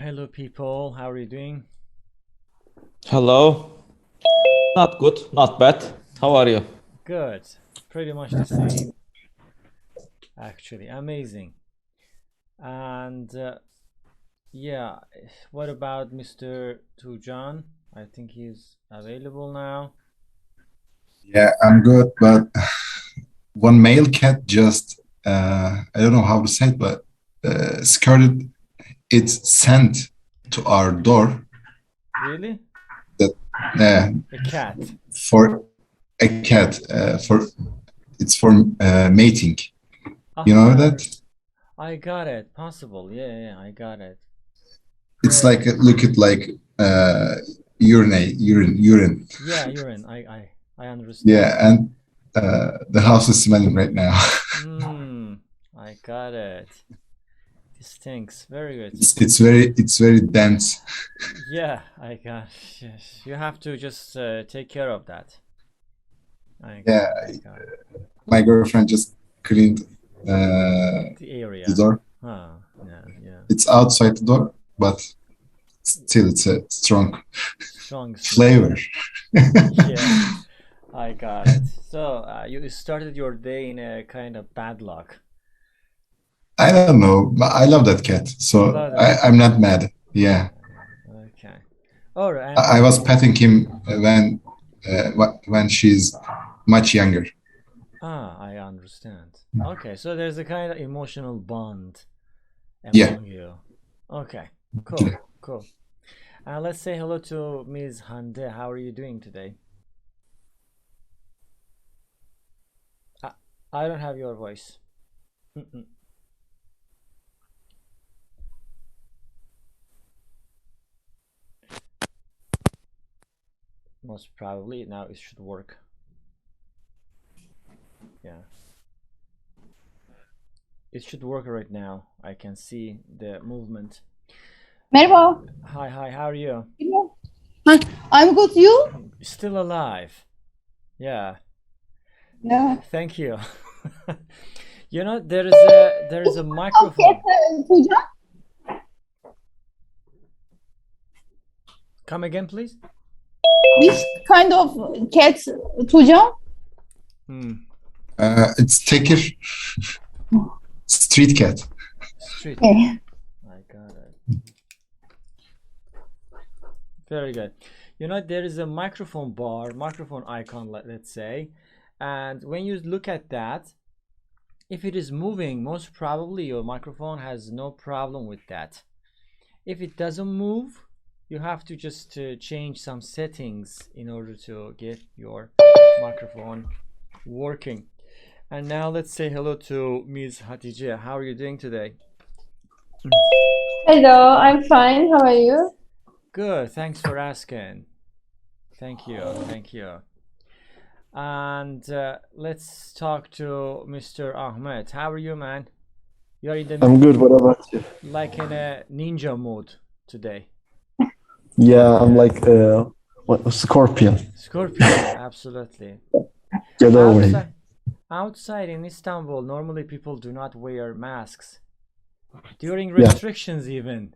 Hello, people. How are you doing? Hello. Not good, not bad. How are you? Good. Pretty much the same, actually. Amazing. And yeah, what about Mr. Tujan? I think he's available now. Yeah, I'm good, but one male cat just, I don't know how to say it, but skirted its scent to our door Really? that uh, A cat. for a cat, for it's for mating. You know Aha, that? I got it. Possible. Yeah, I got it. It's Very. like, look at like urine. Yeah, urine. I understand. Yeah, and the house is smelling right now. Hmm. I got it. This stinks. Very good. It's very dense. Yeah, I got. Yes, you have to just take care of that. I got Yeah, it. I got it. my girlfriend just cleaned The the area. door. Huh. Yeah. It's outside the door, but still it's a strong Strong smell. flavor. Yeah, I got it. So you started your day in a kind of bad luck. I don't know, but I love that cat, You so love that I'm cat. not mad. Yeah, Okay. All right. I was petting him when she's much younger. I understand. Okay, so there's a kind of emotional bond Yeah, among you. Okay. Cool. yeah. Cool. Let's say hello to Ms. Hande. How are you doing today? I, I don't have your voice. Mm-mm. Most probably now it should work. Yeah, it should work right now. I can see the movement. Merhaba. Hi, how are you? Hi, I'm good. You? Still alive? Yeah, Yeah. thank you. You know, there is a Okay, microphone. Tuğcan. Come again, please. Which kind of cat, Tuğcan? Hmm. It's Tekir, street cat. Street cat. Okay. I got it. Very good. You know, there is a microphone bar, microphone icon, let's say, and when you look at that, if it is moving, most probably your microphone has no problem with that. If it doesn't move, you have to just change some settings in order to get your microphone working. And now let's say hello to Ms. Hatice. How are you doing today? Hello, I'm fine. How are you? Good, thanks for asking. Thank you. And let's talk to Mr. Ahmed. How are you, man? You're in the I'm good. What about you? like in a ninja mode today. Yeah, I'm like what scorpion. Scorpion, absolutely. Get over here. Outside in Istanbul, normally people do not wear masks. During Yeah. restrictions, even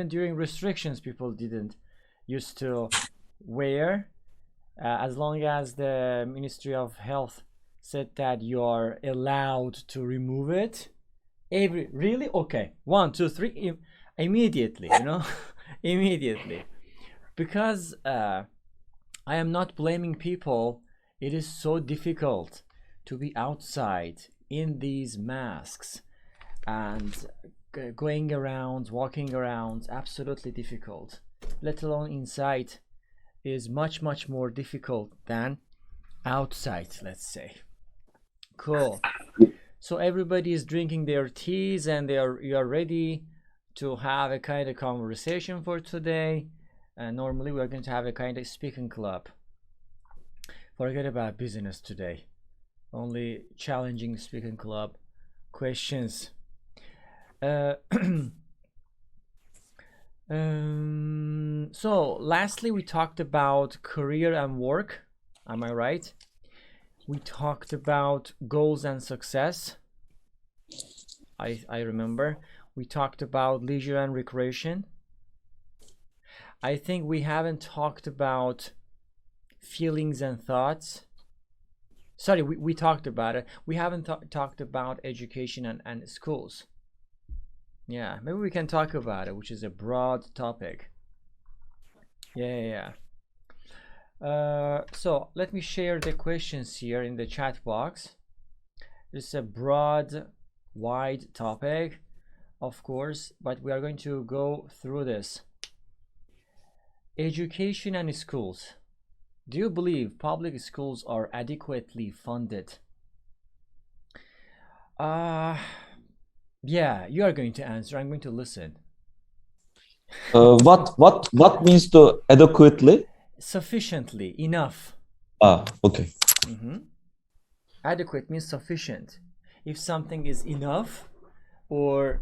during restrictions, people didn't used to wear. As long as the Ministry of Health said that you are allowed to remove it, really okay, 1 2 3, immediately, immediately, because I am not blaming people. It is so difficult to be outside in these masks and going around, walking around, absolutely difficult, let alone inside is much more difficult than outside, let's say. Cool. So everybody is drinking their teas and you are ready to have a kind of conversation for today. And normally we're going to have a kind of speaking club. Forget about business today. Only challenging speaking club questions. So lastly we talked about career and work. Am I right? We talked about goals and success. I remember. We talked about leisure and recreation. I think we haven't talked about feelings and thoughts. Sorry, we talked about it. We haven't talked about education and schools. Yeah, maybe we can talk about it, which is a broad topic. Yeah. So let me share the questions here in the chat box. It's a broad, wide topic, of course, but we are going to go through this. Education and schools. Do you believe public schools are adequately funded? Yeah, you are going to answer. I'm going to listen. What means to adequately? Sufficiently, enough. Okay. Adequate means sufficient. If something is enough, or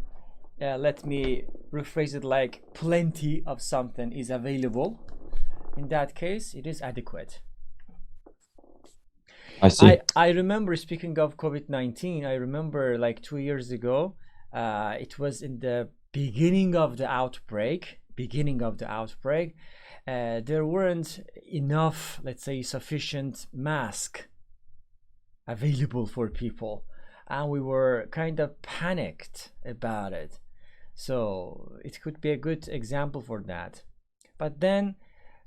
let me rephrase it like plenty of something is available, in that case, it is adequate. I see. I remember, speaking of COVID-19, I remember like 2 years ago, it was in the beginning of the outbreak, there weren't enough, let's say, sufficient masks available for people, and we were kind of panicked about it. So it could be a good example for that. But then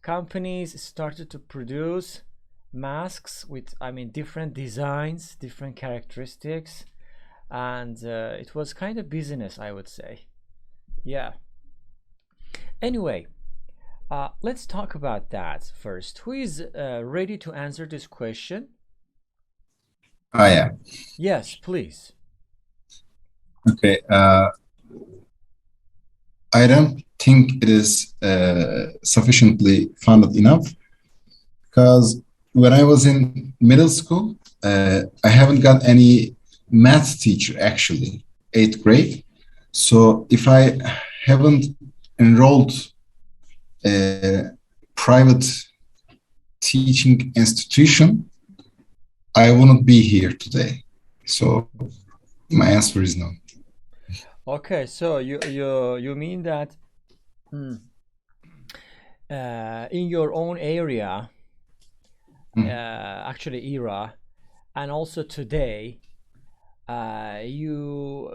companies started to produce masks with, different designs, different characteristics, and it was kind of business, I would say. Yeah. Anyway, let's talk about that first. Who is ready to answer this question? I am. Yes, please. Okay. I don't think it is sufficiently funded enough, because when I was in middle school, I haven't got any math teacher actually, 8th grade. So if I haven't enrolled a private teaching institution, I wouldn't be here today. So my answer is no. Okay, so you mean that in your own area, actually era, and also today, you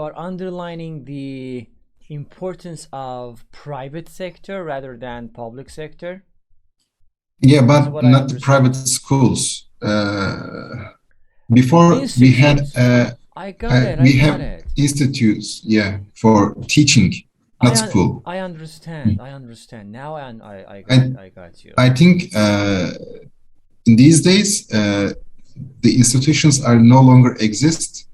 are underlining the importance of private sector rather than public sector? Yeah, That's but what I not the understand. private schools. Before we had Institutes. I got it. institutes, yeah, for teaching, not school. I understand. Now I got you. I think in these days the institutions are no longer exist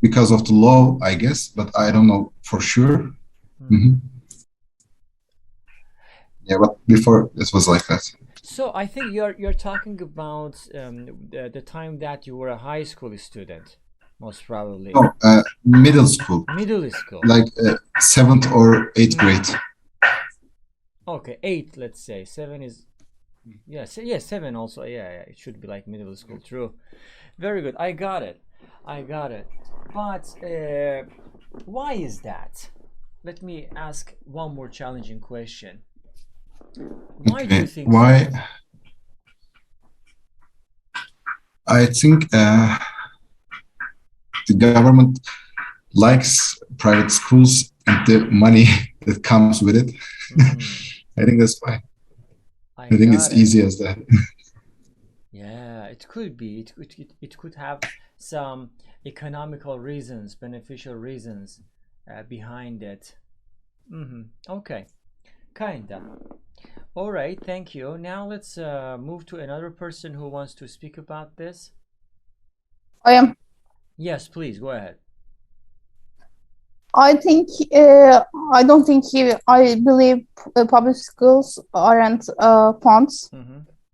because of the law, I guess, but I don't know for sure. Yeah, but before it was like that. So I think you're talking about the time that you were a high school student, most probably. No, middle school. Middle school. Like 7th or 8th grade. Okay, 8, let's say. 7 is, yeah, 7 also. Yeah, it should be like middle school. True. Very good. I got it. But why is that? Let me ask one more challenging question. Why do you think? Why? So? I think the government likes private schools and the money that comes with it. I think that's why. I think it's easy as that. Yeah, it could be. It could have some economical reasons, beneficial reasons behind it. Okay, kinda. All right, thank you. Now let's move to another person who wants to speak about this. I am. Yes, please go ahead. I think I don't think I believe public schools aren't funds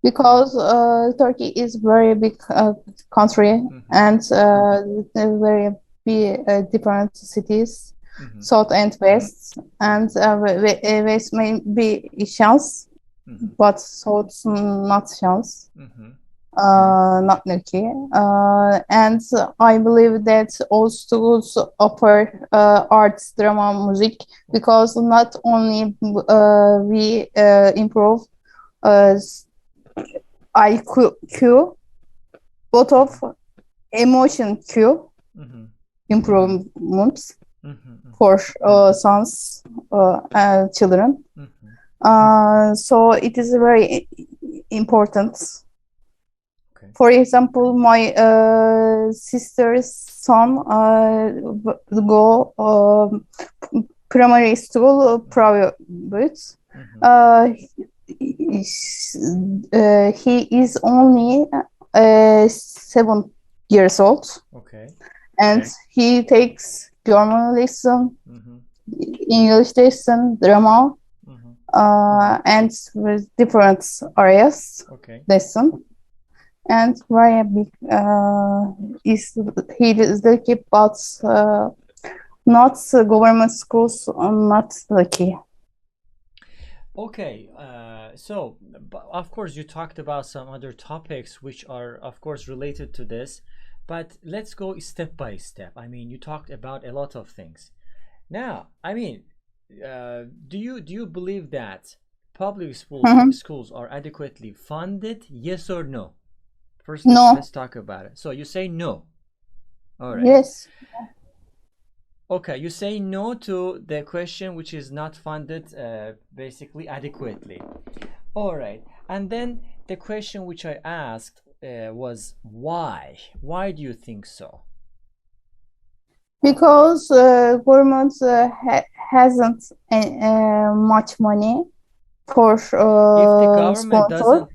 because Turkey is very big country and very different cities, south and west, and west may be chance, but south not chance. not lucky. And I believe that all schools offer arts, drama, music because not only we improve IQ, but of emotion Q improvements for sons children. So it is very important. Okay. For example, my sister's son go primary school private. He is only 7 years old. Okay. And he takes German lesson, English lesson, drama, and with different areas lesson. And very big he is lucky, but not government schools are not lucky. Okay, so of course you talked about some other topics which are of course related to this, but let's go step by step. I mean, you talked about a lot of things. Now, I mean, do you believe that public schools are adequately funded? Yes or no? First, let's talk about it. So you say no. All right. Yes. Okay, you say no to the question which is not funded basically adequately. All right, and then the question which I asked was why? Why do you think so? Because government hasn't much money for sponsor.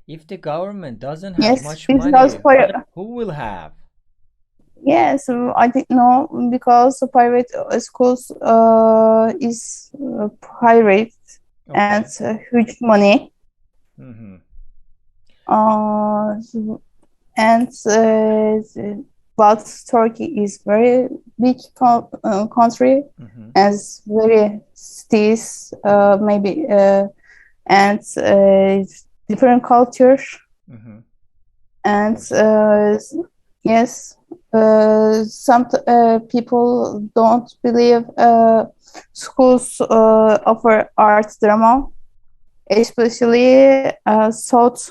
If the government doesn't have much money, who will have? Yes, I didn't know because private schools is private and huge money. And but Turkey is very big country, as very cities, maybe and different cultures, and yes. Some people don't believe schools offer arts drama, especially South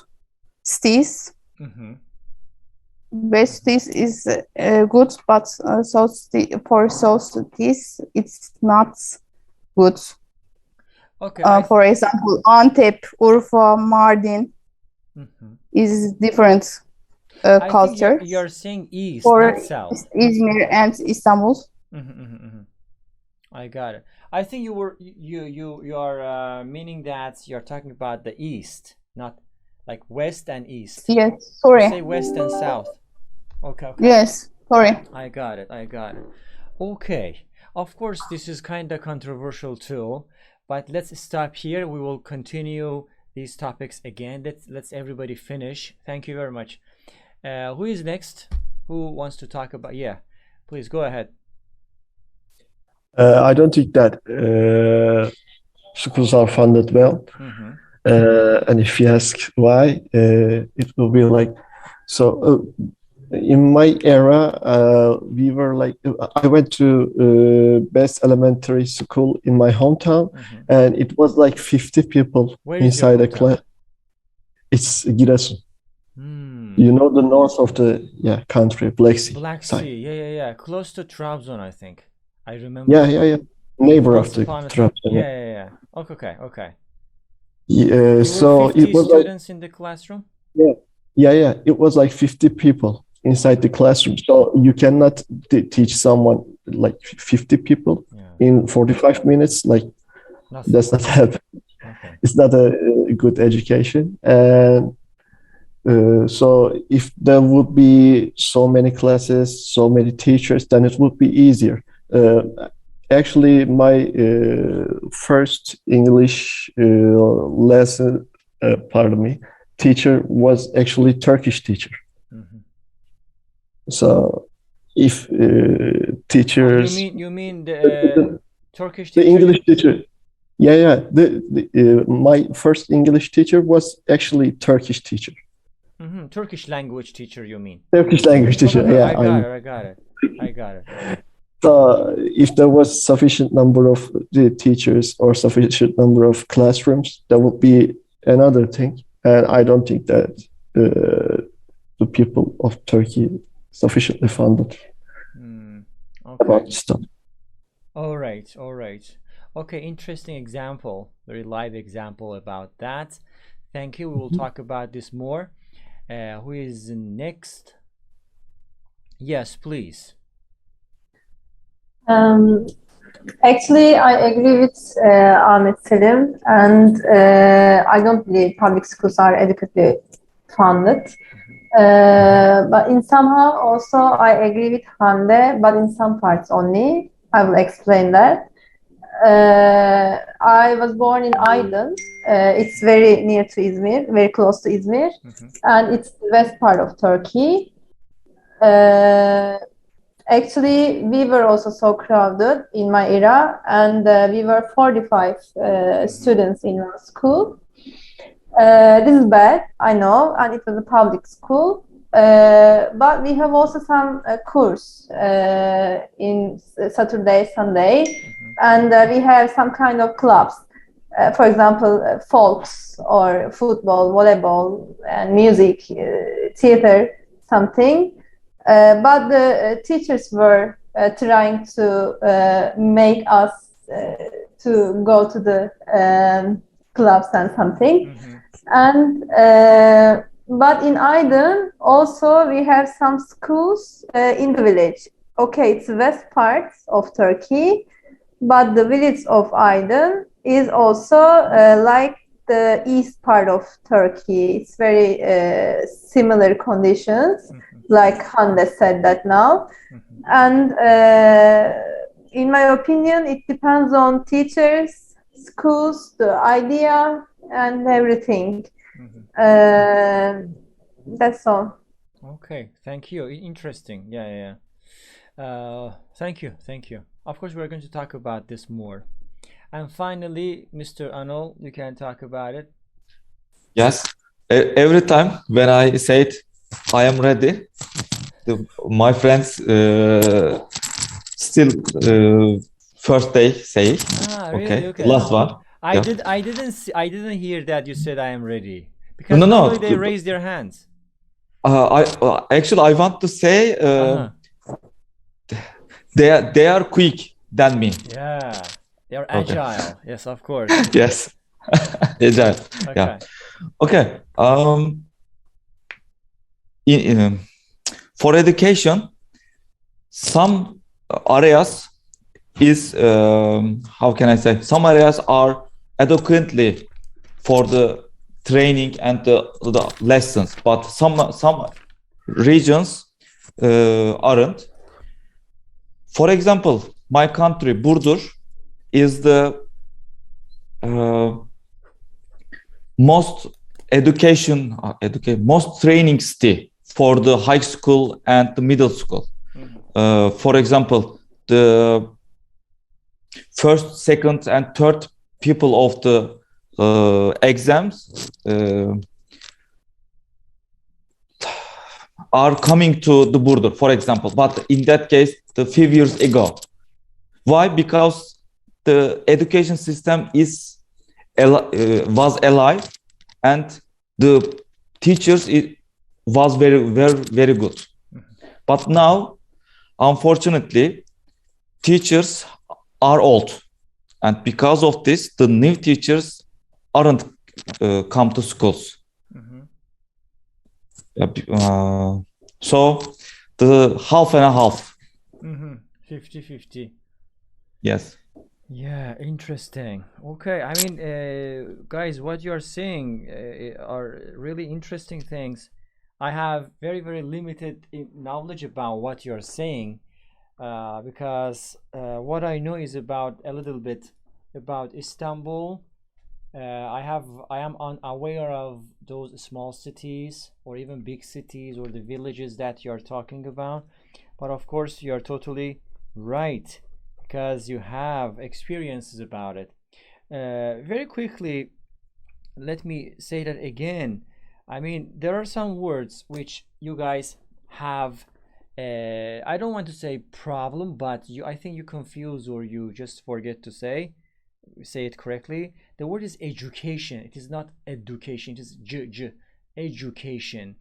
cities. West cities is good, but for South cities it's not good. Okay. For example, Antep, Urfa, Mardin is different. Culture. I think you're saying east, not south. Izmir and Istanbul. I got it. I think you are meaning that you're talking about the east, not like west and east. Yes, sorry. You say west and south. Okay. Yes, sorry. I got it. Okay. Of course, this is kind of controversial too, but let's stop here. We will continue these topics again. Let's everybody finish. Thank you very much. Who is next? Who wants to talk about? Yeah, please go ahead. I don't think that schools are funded well. And if you ask why, it will be like, so in my era, we were like, I went to best elementary school in my hometown, and it was like 50 people inside a class. It's Giresun. You know the north of the country, Black Sea. Black Sea, yeah. Close to Trabzon, I think. I remember. Yeah. Neighbor of the Trabzon. Yeah. Okay. Yeah. So 50 it was students in the classroom. Yeah. It was like 50 people inside the classroom. So you cannot teach someone like 50 people in 45 minutes. Like that's not happen. Okay. It's not a good education. And so if there would be so many classes, so many teachers, then it would be easier. Actually, my first English lesson, teacher was actually Turkish teacher. So if teachers... You mean the Turkish teacher? The English teacher. Yeah. My first English teacher was actually Turkish teacher. Turkish language teacher, you mean? Turkish language teacher. Okay, Yeah, I got it. I got it. I got it. if there was sufficient number of the teachers or sufficient number of classrooms, that would be another thing. And I don't think that the people of Turkey sufficiently funded Okay. about this stuff. All right. All right. Okay. Interesting example. Very live example about that. Thank you. We will talk about this more. Who is next? Yes, please. Actually, I agree with Ahmet Selim, and I don't believe public schools are adequately funded. But in somehow also I agree with Hande, but in some parts only. I will explain that. I was born in Aydın. It's very near to Izmir, very close to Izmir, and it's the west part of Turkey. Actually, we were also so crowded in my era, and we were 45 students in one school. This is bad, I know, and it was a public school. But we have also some course in Saturday, Sunday, and we have some kind of clubs. For example, folks or football, volleyball, and music, theater, something. But the teachers were trying to make us to go to the clubs and something. And but in Aydın also we have some schools in the village. Okay, it's the west part of Turkey, but the village of Aydın is also like the east part of Turkey. It's very similar conditions, like Hande said that now. And in my opinion, it depends on teachers, schools, the idea, and everything. That's all. Okay, thank you. Interesting. Yeah. Thank you. Of course, we're going to talk about this more. And finally, Mr. Anol, you can talk about it. Yes. Every time when I said I am ready, my friends still first day say Really? Okay. last one. I didn't hear that you said I am ready, because No. normally they raise their hands. I want to say they are quick than me. Yeah, they're agile. Yes, of course. Yes. Agile. Okay. Yeah. Okay. For education, some areas is how can I say? Some areas are adequately for the training and the lessons, but some regions aren't. For example, my country, Burdur, is the most most training city for the high school and the middle school. For example, the first, second, and third people of the exams are coming to the Burdur, for example. But in that case, the few years ago. Why? Because the education system was alive, and the teachers was very good. But now, unfortunately, teachers are old, and because of this, the new teachers aren't come to schools. So the half and a half. 50-50. Yes. Yeah, interesting. Okay, I mean, guys, what you're saying are really interesting things. I have very limited knowledge about what you're saying, because what I know is about a little bit about Istanbul. I am unaware of those small cities or even big cities or the villages that you're talking about. But of course, you're totally right, because you have experiences about it. Very quickly, let me say that again. I mean, there are some words which you guys have. I don't want to say problem, but I think you confuse or you just forget to say it correctly. The word is education. It is not education. It is education.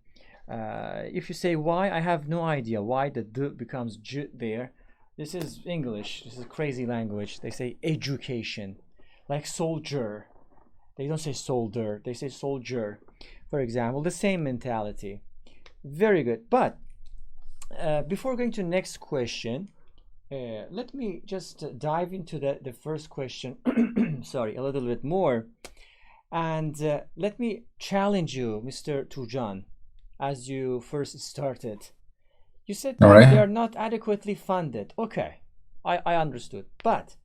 If you say why, I have no idea why the d becomes j there. This is English. This is crazy language. They say education, like soldier. They don't say soldier. They say soldier. For example, the same mentality. Very good. But before going to next question, let me just dive into the first question. Sorry, a little bit more. And let me challenge you, Mr. Tujan, as you first started. You said All that right. they are not adequately funded. Okay, I understood. But,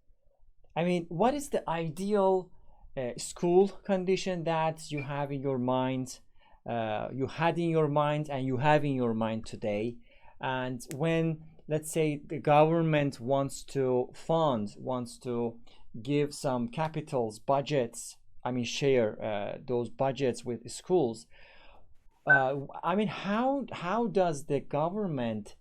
I mean, what is the ideal school condition that you have in your mind, you had in your mind, and you have in your mind today? And when, let's say, the government wants to fund, wants to give some capitals, budgets, I mean, share those budgets with schools. I mean, how does the government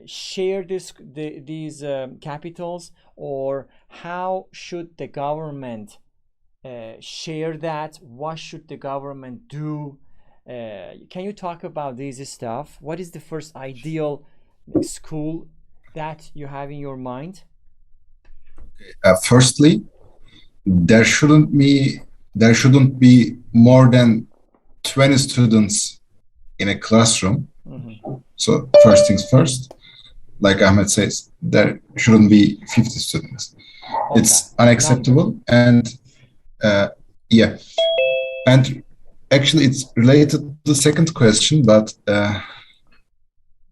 share these capitals, or how should the government share that? What should the government do? Can you talk about this stuff? What is the first ideal school that you have in your mind? Firstly, there shouldn't be more than 20 students in a classroom. So first things first, like Ahmed says, there shouldn't be 50 students. Okay. It's unacceptable. And yeah, and actually it's related to the second question, but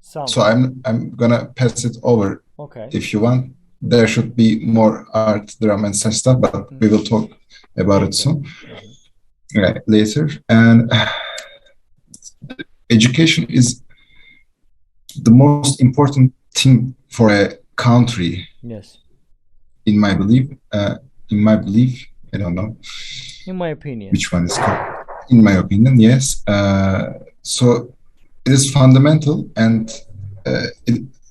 so I'm gonna pass it over. Okay. If you want. There should be more art, drama, and such stuff, but we will talk about it soon, later. And education is the most important thing for a country. Yes. In my belief, I don't know. In my opinion. Which one is correct? In my opinion, yes. So it is fundamental, and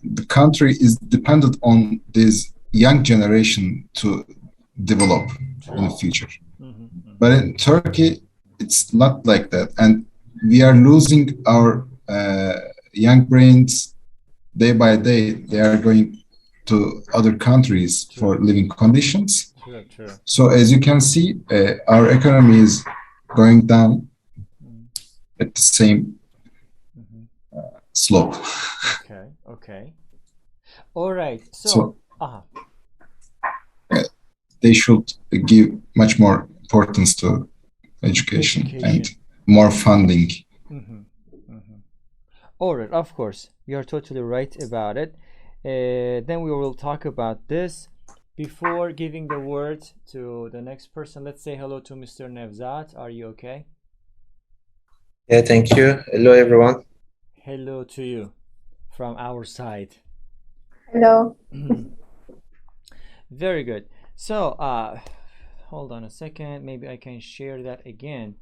the country is dependent on this young generation to develop in the future. But in Turkey, it's not like that. And we are losing our young brains day by day. They are going to other countries for living conditions. So as you can see, our economy is going down at the same slope. Okay. All right. So they should give much more importance to education. And more funding. All right, of course, you're totally right about it. Then we will talk about this. Before giving the word to the next person, let's say hello to Mr. Nevzat. Are you okay? Yeah, thank you. Hello, everyone. Hello to you from our side. Hello. Very good. So, hold on a second. Maybe I can share that again.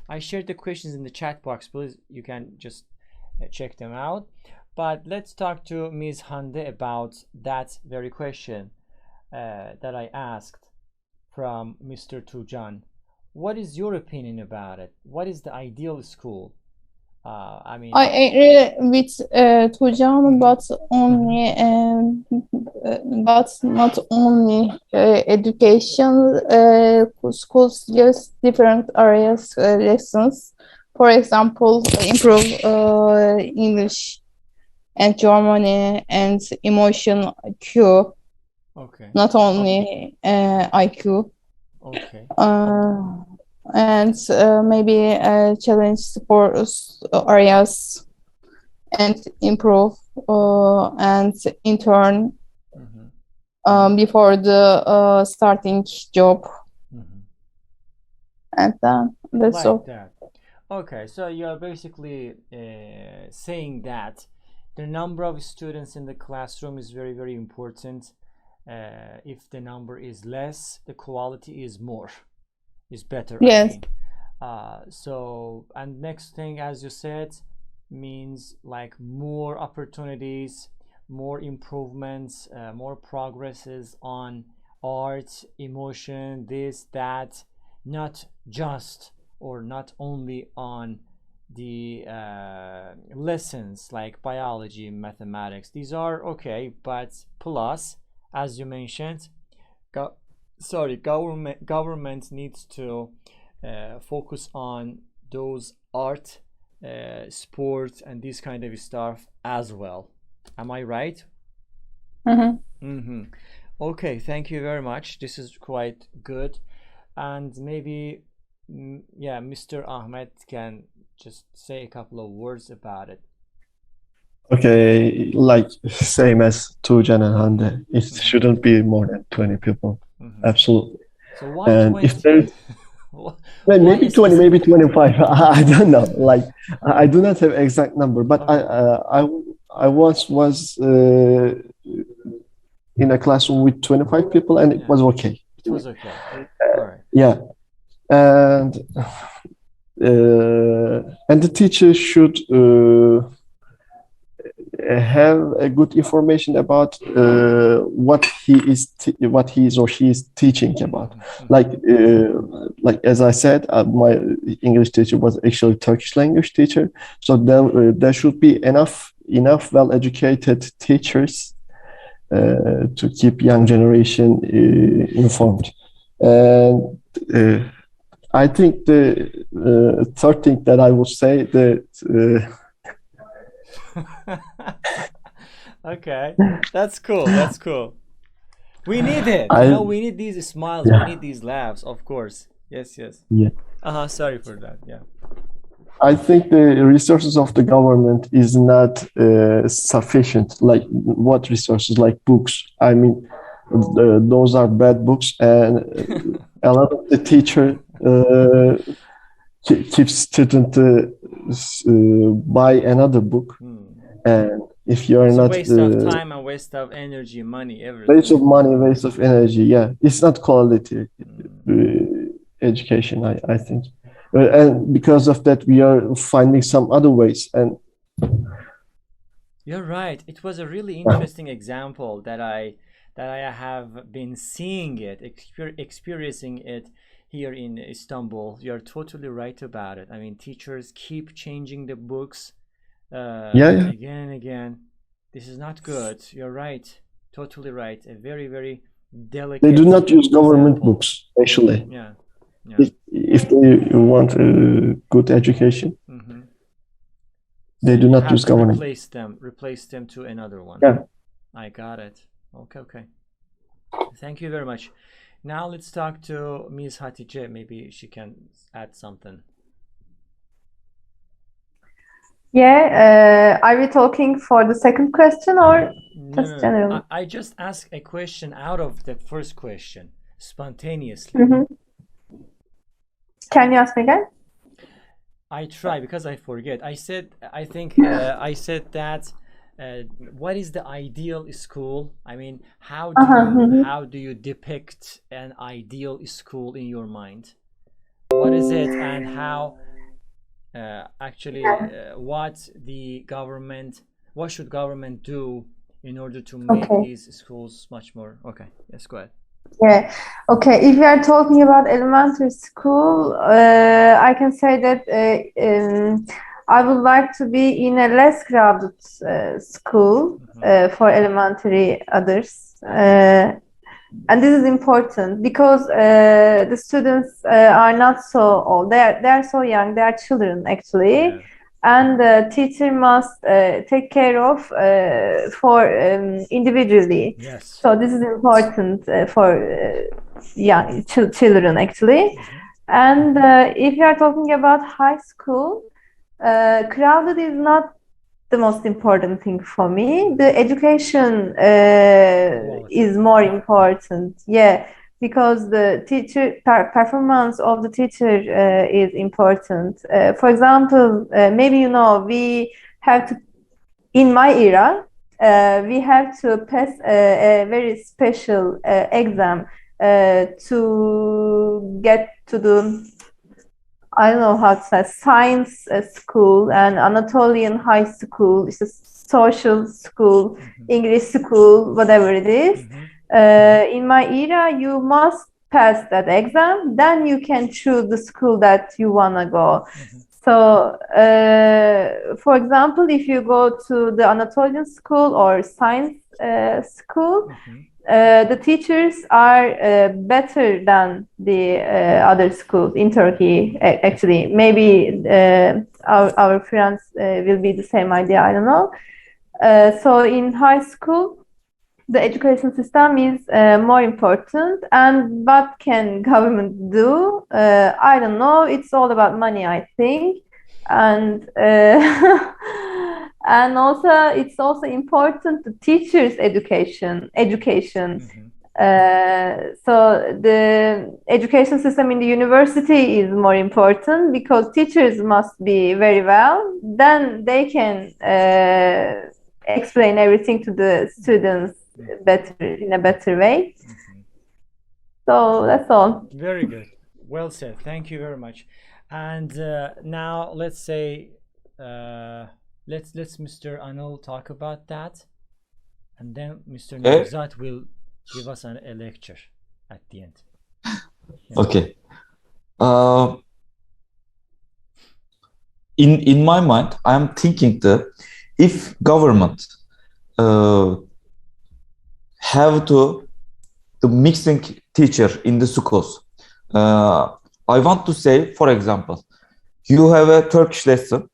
I shared the questions in the chat box. Please, you can just check them out. But let's talk to Ms. Hande about that very question that I asked from Mr. Tujan. What is your opinion about it? What is the ideal school? I mean, I agree with Tujan, but only, but not only education. Schools use different areas lessons. For example, improve English and Germany and emotion IQ. okay. Not only IQ. Okay. And maybe challenge sports areas and improve and intern before the starting job. And that's like all. that. Okay, so you're basically saying that the number of students in the classroom is very, very important. If the number is less, the quality is more, is better. Yes. I mean. So, and next thing, as you said, means like more opportunities, more improvements, more progresses on art, emotion, this, that, not just or not only on the lessons like biology, mathematics. These are okay, but plus, as you mentioned, government needs to focus on those art, sports, and this kind of stuff as well. Am I right? Okay, thank you very much. This is quite good. And maybe, yeah, Mr. Ahmed can just say a couple of words about it. Okay, like same as Tuğcan and Hande, it shouldn't be more than 20 people. Absolutely. So why And 20? if there's Why maybe is 20, this- maybe 25. I don't know. Like I do not have exact number, but I once was in a classroom with 25 people, and it was okay. It was okay. All right. Yeah, and the teacher should have a good information about what he is or she is teaching about. Like as I said, my English teacher was actually Turkish language teacher, so there should be enough well-educated teachers to keep young generation informed. And I think the third thing that I would say that Okay, that's cool. That's cool. We need it. We need these smiles. Yeah. We need these laughs, of course. Yes, yes. Yeah. Sorry for that. Yeah. I think the resources of the government is not sufficient. Like what resources? Like books. I mean, those are bad books, and a lot of the teacher keeps student buy another book, and if you are It's not a waste of time and waste of energy, money, everything. waste of money, waste of energy. Yeah, it's not quality education. I think. And because of that, we are finding some other ways. And you're right. It was a really interesting example that I have been seeing it, experiencing it here in Istanbul. You're totally right about it. I mean, teachers keep changing the books again and again. This is not good. You're right. Totally right. A very, very delicate. They do not use government books, actually. Yeah. If they want a good education, they do not use government. Replace them to another one. Yeah. I got it. Okay. Thank you very much. Now let's talk to Ms. Hatice. Maybe she can add something. Yeah, are we talking for the second question or just general? I just asked a question out of the first question spontaneously. Can you ask me again? I try because I forget. I said that what is the ideal school? I mean, how do you depict an ideal school in your mind? What is it, and how what should government do in order to make these schools much more okay? Yes, go ahead. Yeah. Okay. If we are talking about elementary school, I can say that I would like to be in a less crowded school for elementary others. And this is important because the students are not so old. They are so young. They are children actually. Yeah. And the teacher must take care of for individually. Yes. So this is important for young children actually. And if you are talking about high school, crowded is not the most important thing for me. The education is more important. Yeah. Because the teacher performance of the teacher is important. For example, maybe you know we have to, in my era, we have to pass a very special exam to get to the I don't know how to say, science school and Anatolian high school, it's a social school, English school, whatever it is. In my era, you must pass that exam, then you can choose the school that you wanna go. So, for example, if you go to the Anatolian school or science school, the teachers are better than the other schools in Turkey, actually. Maybe our friends will be the same idea, I don't know. So in high school, the education system is more important. And what can government do? I don't know. It's all about money, I think. And and also it's also important to teachers' education. So the education system in the university is more important because teachers must be very well. Then they can explain everything to the students better in a better way. So that's all. Very good. Well said. Thank you very much. And now let's say let's Mr. Anil talk about that, and then Mr. Nevzat will give us a lecture at the end. Okay. In my mind, I am thinking that if government have the mixing teacher in the schools, I want to say, for example, you have a Turkish lesson,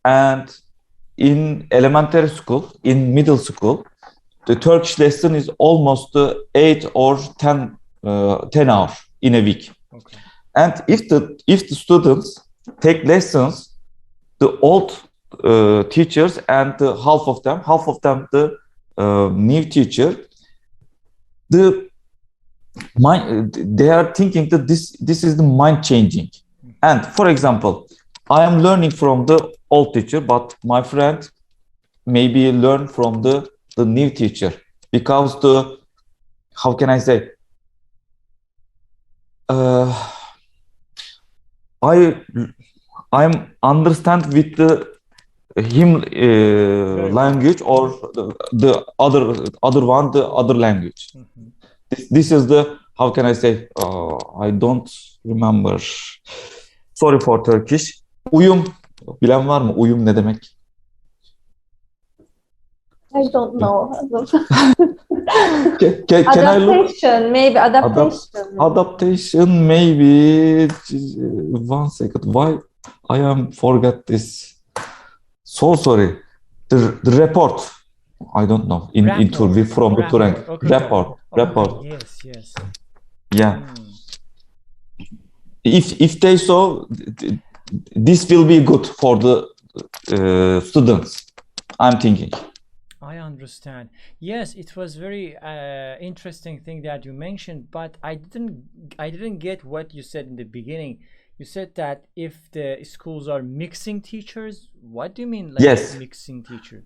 and in elementary school, in middle school, the Turkish lesson is almost 8 or 10 hours in a week. Okay. And if the students take lessons, the old teachers and half of them the new teacher, they are thinking that this is the mind changing. And for example, I am learning from the old teacher, but my friend maybe learn from the new teacher, because how can I say, I'm understand with him language or the other language. This is the, how can I say, I don't remember. Sorry for Turkish. Uyum. Bilen var mı? Uyum ne demek? I don't know. Can I look? Adaptation, maybe adaptation. Adaptation, maybe. 1 second. Why I am forget this? So sorry. The report. I don't know. In Turkey from the Turan. Report. Yes. Yeah. If they saw, this will be good for the students, I'm thinking. I understand. Yes, it was very interesting thing that you mentioned, but I didn't get what you said in the beginning. You said that if the schools are mixing teachers, what do you mean, like, yes, mixing teacher?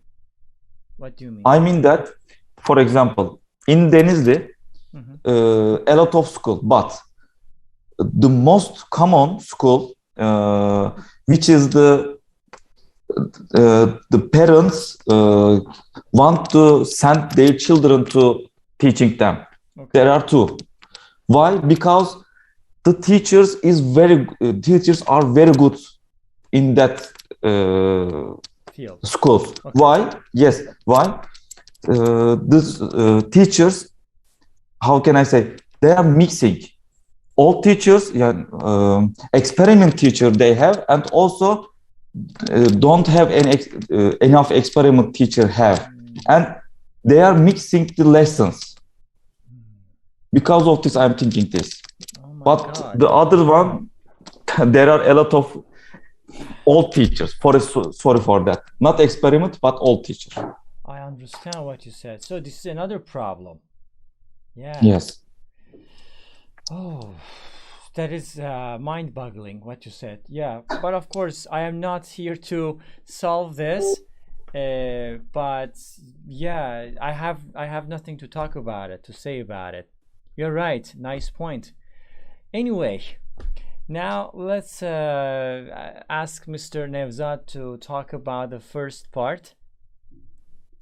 What do you mean? I mean that, for example, in Denizli, a lot of school, but the most common school, which is the parents want to send their children to teaching them. Okay. There are two. Why? Because the teachers are very good in that field. Schools. Okay. Why? Yes. Why? These teachers, how can I say? They are mixing. All teachers, experiment teacher they have, and also don't have any enough experiment teacher have, and they are mixing the lessons. Because of this, I'm thinking this. Oh but God. The other one, there are a lot of old teachers. Sorry for that. Not experiment, but old teachers. I understand what you said. So this is another problem. Yeah. Yes. Oh, that is mind-boggling what you said. Yeah, but of course I am not here to solve this. But yeah, I have nothing to talk about it, to say about it. You're right. Nice point. Anyway, Now let's ask Mr. Nevzat to talk about the first part.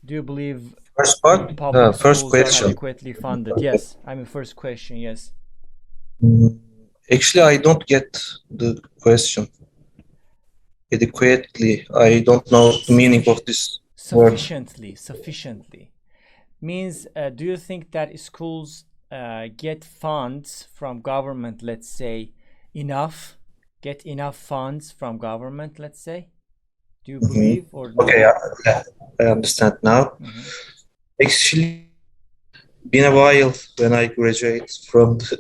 Do you believe First part, public first schools are question. adequately funded? Yes, I mean first question, yes. Actually, I don't get the question adequately. I don't know the meaning of this word. Sufficiently means, do you think that schools get funds from government, let's say, get enough funds from government, let's say? Do you believe or no? Okay, yeah, I understand now. Actually, been a while when I graduate from the,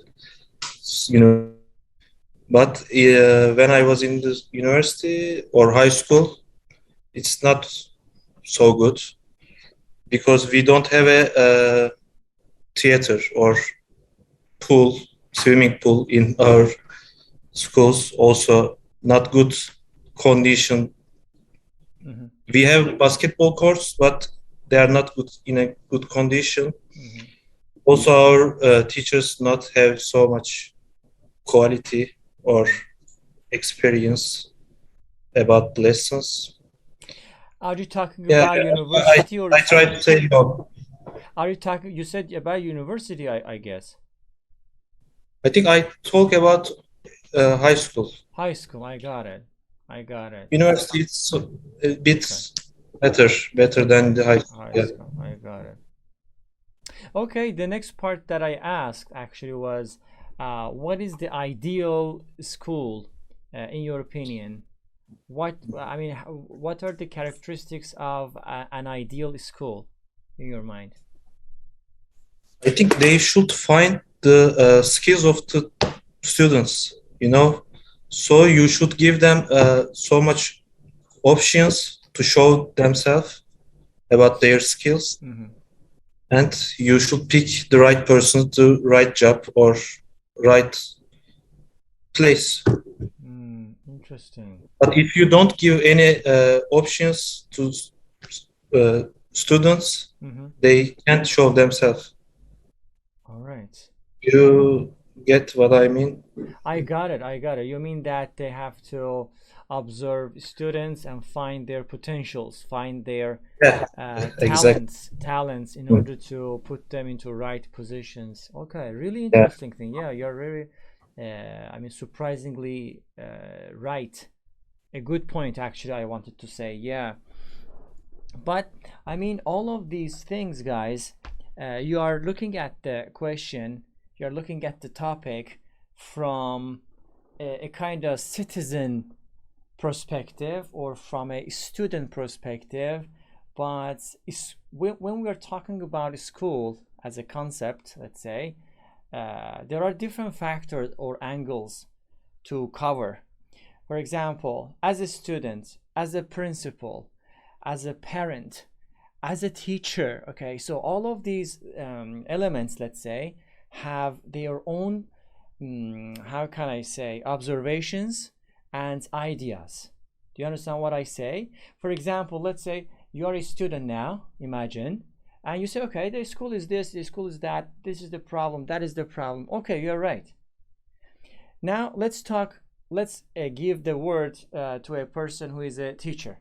but when I was in the university or high school, it's not so good because we don't have a theater or pool, swimming pool in our schools. Also, not good condition. We have basketball courts, but they are not good in a good condition. Also, our teachers not have so much quality or experience about lessons. Are you talking about university or I tried to say no. Are you talking? You said about university, I guess. I think I talk about high school. High school. I got it. University it's a bit better than the high school. High school. I got it. Okay. The next part that I asked actually was, what is the ideal school, in your opinion? What are the characteristics of an ideal school in your mind? I think they should find the skills of the students, so you should give them so much options to show themselves about their skills, and you should pick the right person to right job or right place. Interesting. But if you don't give any options to students, they can't show themselves. All right. You get what I mean? I got it. You mean that they have to observe students and find their potentials, find their talents in order to put them into right positions. Okay, really interesting thing. Yeah, you're very, surprisingly right. A good point, actually, I wanted to say. Yeah. But, all of these things, guys, you are looking at the question, you're looking at the topic from a kind of citizen perspective or from a student perspective. But when we are talking about school as a concept, let's say, there are different factors or angles to cover. For example, as a student, as a principal, as a parent, as a teacher, okay, so all of these elements, let's say, have their own, how can I say, observations and ideas. Do you understand what I say? For example, let's say you are a student now, imagine, and you say, okay, the school is this, the school is that, this is the problem, that is the problem. Okay, you're right. Now let's give the word to a person who is a teacher.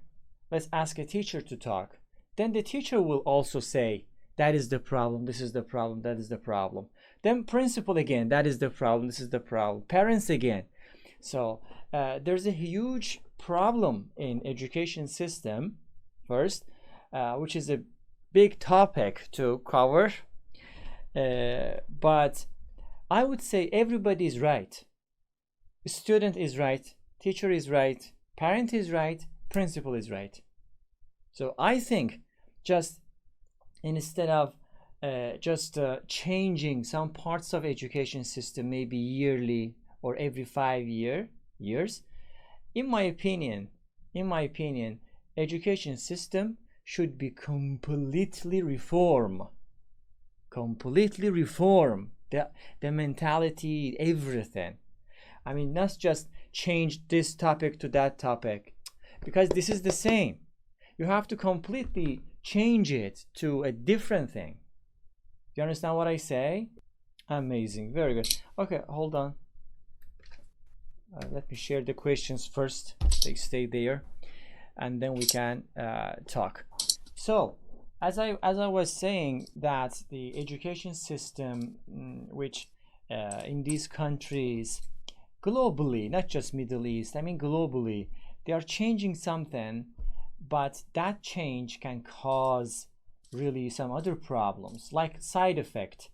Let's ask a teacher to talk. Then the teacher will also say, that is the problem, this is the problem, that is the problem. Then principal again, that is the problem, this is the problem. Parents again. So there's a huge problem in education system first, which is a big topic to cover. But I would say everybody is right. Student is right, teacher is right, parent is right, principal is right. So I think just instead of changing some parts of education system, maybe yearly or every 5 years, in my opinion, education system should be completely reformed. The mentality, everything. Not just change this topic to that topic, because this is the same. You have to completely change it to a different thing. You understand what I say? Amazing, very good. Okay, hold on. let me share the questions first. They stay there, and then we can talk. So, as I was saying, that the education system, which in these countries, globally, not just Middle East, I mean globally, they are changing something, but that change can cause really some other problems, like side effect.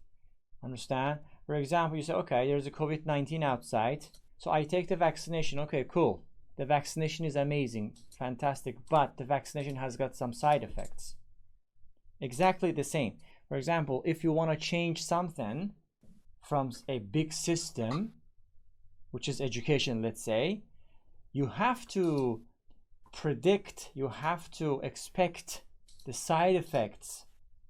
Understand? For example, you say, okay, there's a COVID-19 outside, so I take the vaccination. Okay, cool. The vaccination is amazing, fantastic, but the vaccination has got some side effects. Exactly the same. For example, if you want to change something from a big system, which is education, let's say, you have to predict, you have to expect the side effects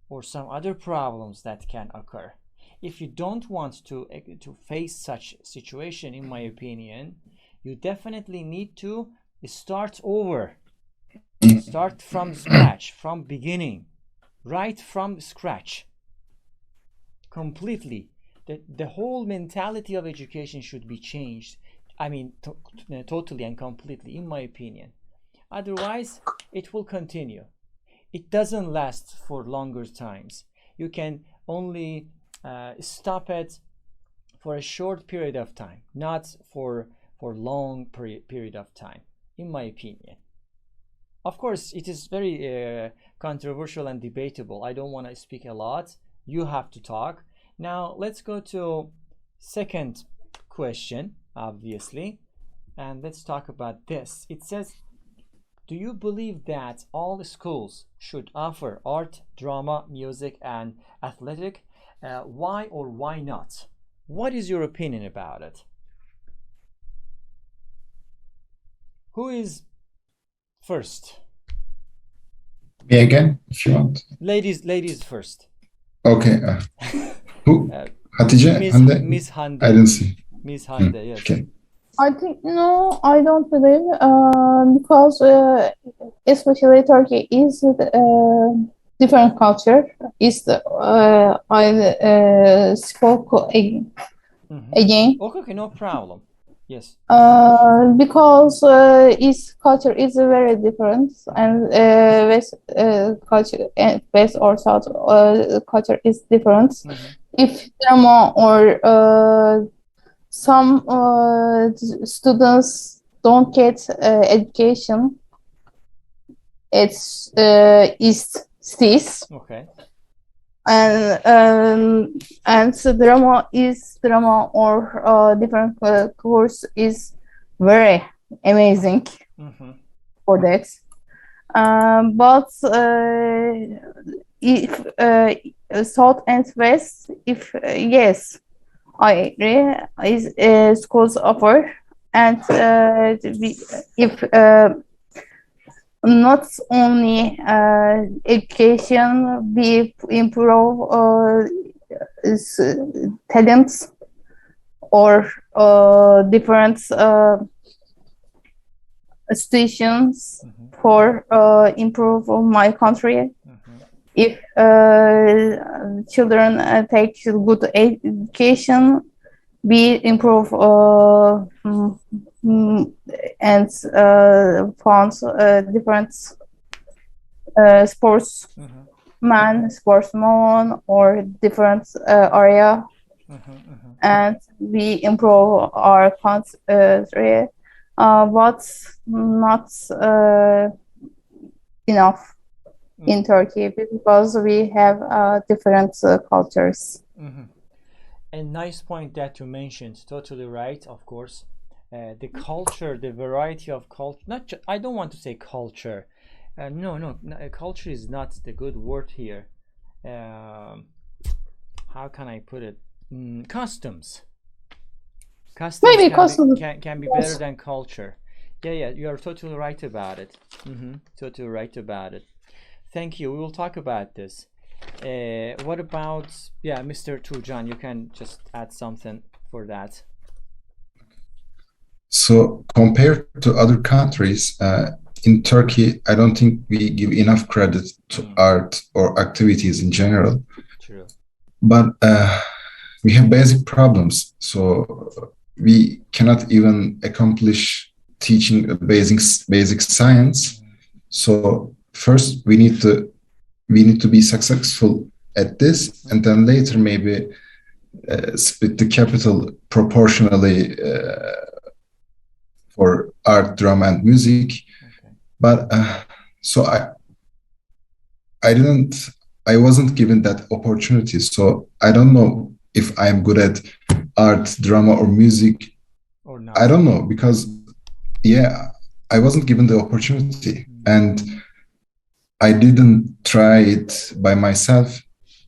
or some other problems that can occur. If you don't want to face such situation, in my opinion, you definitely need to start over, start from scratch, from beginning, right from scratch, completely. The whole mentality of education should be changed. I mean, totally and completely, in my opinion. Otherwise, it will continue. It doesn't last for longer times. You can only stop it for a short period of time, not for long period of time, in my opinion. Of course, it is very controversial and debatable. I don't want to speak a lot. You have to talk. Now, let's go to second question, obviously, and let's talk about this. It says, do you believe that all schools should offer art, drama, music, and athletic? Why or why not? What is your opinion about it? Who is first? Me again, if you want. Ladies first. Okay. Who? Hatice? Miss, Hande? Miss Hande. I didn't see. Miss Hande, yes. Okay. I think no, I don't believe because especially Turkey is different culture. Is I spoke again. Okay, no problem. Yes. Because its culture is very different, and West culture and West or South culture is different. If drama or some students don't get education, it's East East. Okay. And drama is drama or different course is very amazing for that. But if South and West, if yes, I agree, is schools offer, and if not only education be improve talents or different situations for improve my country. If children take good education, we improve and found different sportsman or different area, and we improve our country, but not enough in Turkey because we have different cultures. A nice point that you mentioned, totally right, of course. The culture, the variety of culture, I don't want to say culture. No, culture is not the good word here. How can I put it? Customs. Customs Maybe customs can be better than culture. Yeah, you are totally right about it. Totally right about it. Thank you. We will talk about this. What about, Mr. Tuğcan, you can just add something for that. So compared to other countries, in Turkey, I don't think we give enough credit to art or activities in general. True. But we have basic problems. So we cannot even accomplish teaching a basic science. So first we need to be successful at this, and then later maybe split the capital proportionally for art, drama, and music. Okay. But so I wasn't given that opportunity. So I don't know if I'm good at art, drama, or music. Or not. I don't know, because I wasn't given the opportunity, and I didn't try it by myself.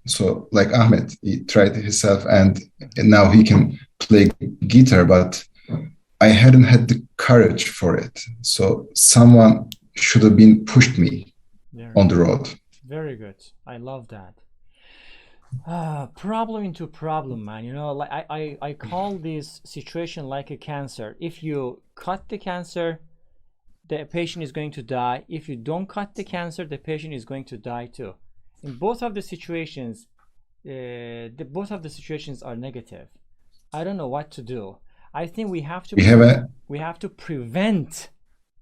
So like Ahmed, he tried it himself, and now he can play guitar, but I hadn't had the courage for it. So someone should have been pushed me on the road. Very good. I love that. Problem into problem, man. You know, like I call this situation like a cancer. If you cut the cancer, the patient is going to die. If you don't cut the cancer, the patient is going to die too. In both of the situations, both of the situations are negative. I don't know what to do. I think we have to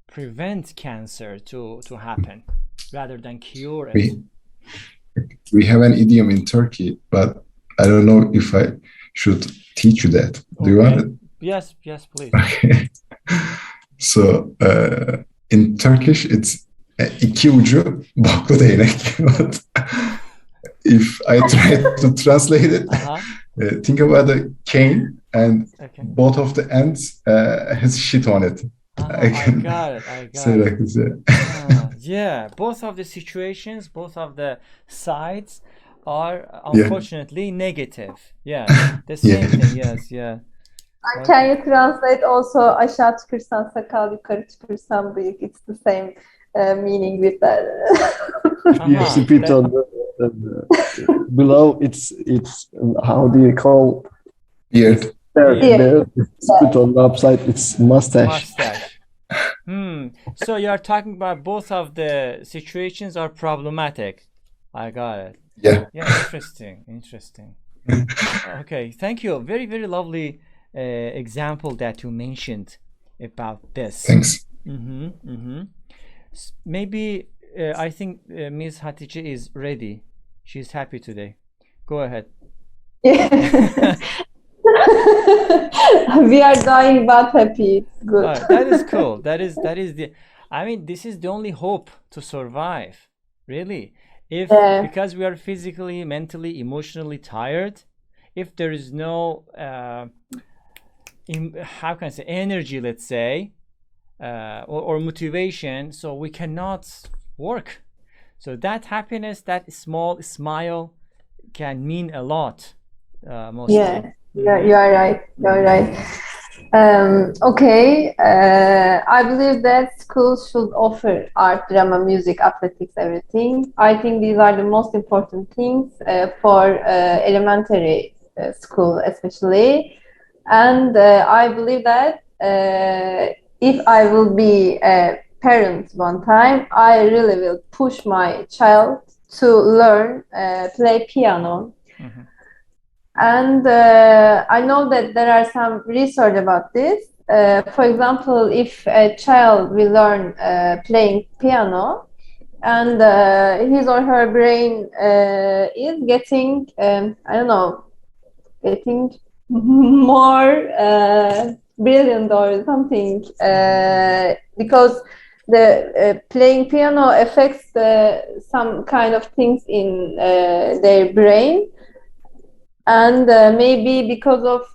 prevent cancer to happen rather than cure it. We have an idiom in Turkey, but I don't know if I should teach you that. Do you want it? Yes, please. Okay. So in Turkish, it's iki ucu boklu değnek. If I try to translate it, think about a cane, and both of the ends has shit on it. I got it. Say like this. Yeah, both of the situations, both of the sides are unfortunately negative. Yeah, the same thing. Yes, yeah. And can you translate also aşağı tükürsen sakal, yukarı tükürsen bıyık? It's the same meaning with that. You spit on the below. It's how do you call beard? Spit on the upside. It's mustache. So you are talking about both of the situations are problematic. I got it. Yeah. Interesting. Okay, thank you. Very, very lovely example that you mentioned about this. Thanks. Maybe I think Ms. Hatice is ready. She's happy today. Go ahead. We are dying but happy. It's good. That is cool. That is the. I mean, this is the only hope to survive. Really, because we are physically, mentally, emotionally tired. If there is no, how can I say, energy, let's say, or motivation, so we cannot work. So that happiness, that small smile, can mean a lot. Mostly. Yeah, you are right. Okay, I believe that schools should offer art, drama, music, athletics, everything. I think these are the most important things for elementary school, especially. And I believe that if I will be a parent one time, I really will push my child to learn play piano. And I know that there are some research about this. For example, if a child will learn playing piano, and his or her brain is getting, getting more brilliant or something, because the playing piano affects some kind of things in their brain. And maybe because of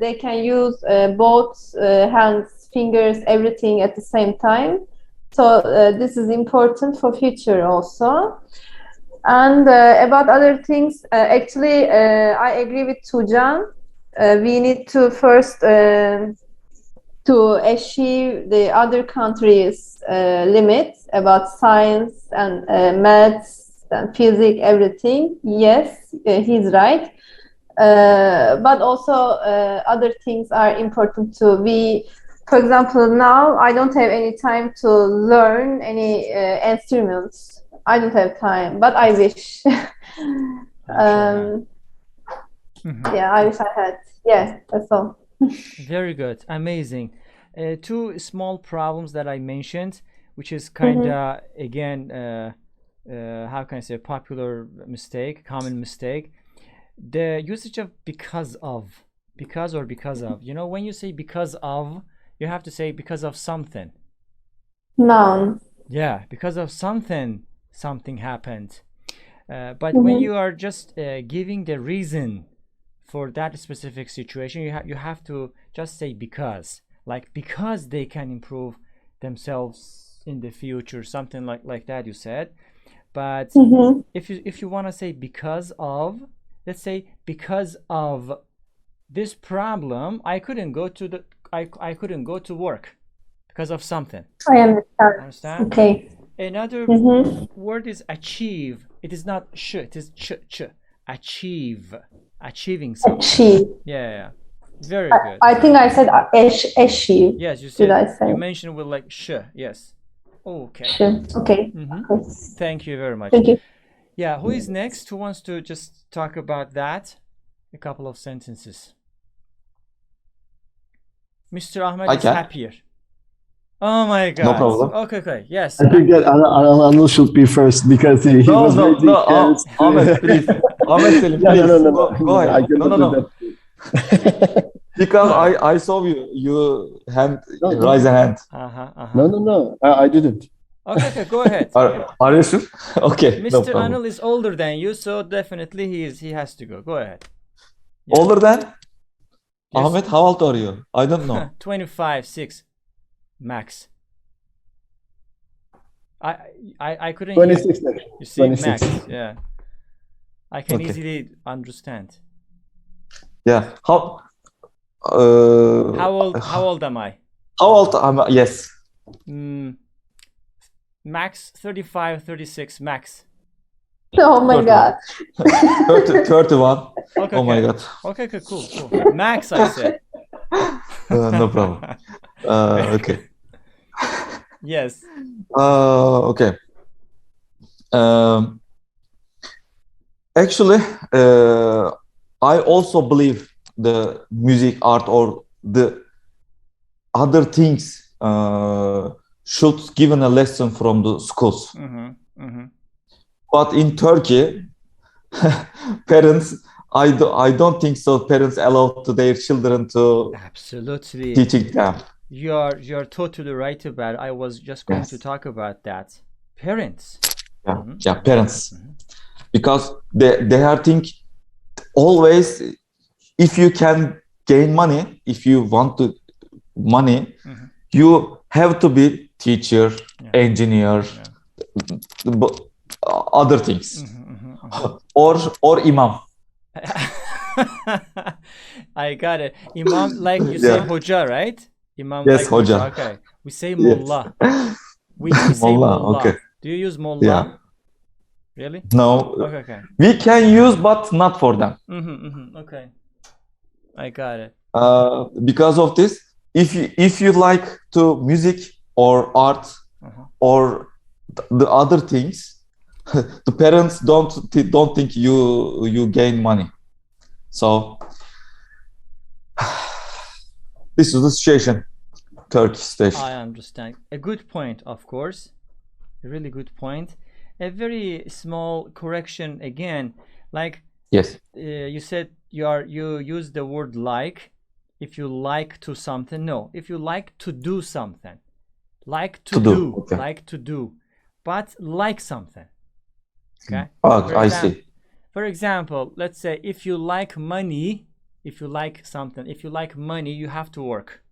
they can use both hands, fingers, everything at the same time. So this is important for future also. And about other things, actually, I agree with Tujan. We need to first to achieve the other countries' limits about science and maths and physics, everything. Yes, he's right. But also other things are important too. For example, now I don't have any time to learn any instruments. I don't have time, but I wish. Yeah, I wish I had. Yeah, that's all. Very good. Amazing. Two small problems that I mentioned, which is kind of, again, how can I say, popular mistake, common mistake. The usage of because of, because or because of. You know, when you say because of, you have to say because of something. Noun. Yeah, because of something, something happened. But when you are just giving the reason for that specific situation, you have to just say because, like because they can improve themselves in the future, something like that you said. But if you want to say because of, let's say because of this problem, I couldn't go to I couldn't go to work because of something. I understand. Understand? Okay. Another word is achieve. It is not sh, it is ch. Achieve. Achieving something. Achieve. Yeah. Very good. I think I said achieve. Yes, you Did said, I say? you mentioned with like sh. Yes. Okay. Sure. Okay. Thank you very much. Thank you. Yeah, who is next? Who wants to just talk about that? A couple of sentences. Mr. Ahmed I is can. happier. Oh my God. No problem. Okay. Yes. I think that Anil should be first because he was raising hands. Ahmed, please. Ahmed Selim, No, please. no. Go I ahead. cannot do No. that. Because I saw you raise a hand. No. I didn't. Okay, go ahead. Are you sure? Okay, no Mr. problem. Anil is older than you, so definitely he has to go. Go ahead. Older than? Yes. Ahmed, how old are you? I don't know. 25, 6 max. I couldn't 26. hear. You see, 26. max. Yeah. I can Okay. easily understand. Yeah. How old am I? How old am I? Yes. Max 35, 36 max. Oh my 31. God. 31. Okay, Oh my God. Okay, cool. Max, I said. No problem. Okay. Yes. Okay. Actually, I also believe the music, art, or the other things should given a lesson from the schools. But in Turkey, parents, I don't think so. Parents allow to their children to absolutely teaching them. You're totally right about it. I was just going to talk about that. Parents. Yeah, parents. Because they are think always, if you can gain money, if you want to money, you have to be teacher, engineer, other things, or imam. I got it. Imam, like you say hoja, right? Imam, yes, like hoja. Okay, we say mullah. We say mullah. Okay. Do you use mullah? Yeah. Really? No. Okay. We can use, but not for them. Okay. I got it. Because of this, if you like to music or art or the other things, the parents don't think you gain money. So this is the situation, Turkish situation. I understand. A good point, of course. A really good point. A very small correction again. Like yes, you said you use the word like. If you like to something, no. If you like to do something, like to do, okay. like to do, but like something. Okay. I see. For example, let's say if you like money, if you like something, if you like money, you have to work.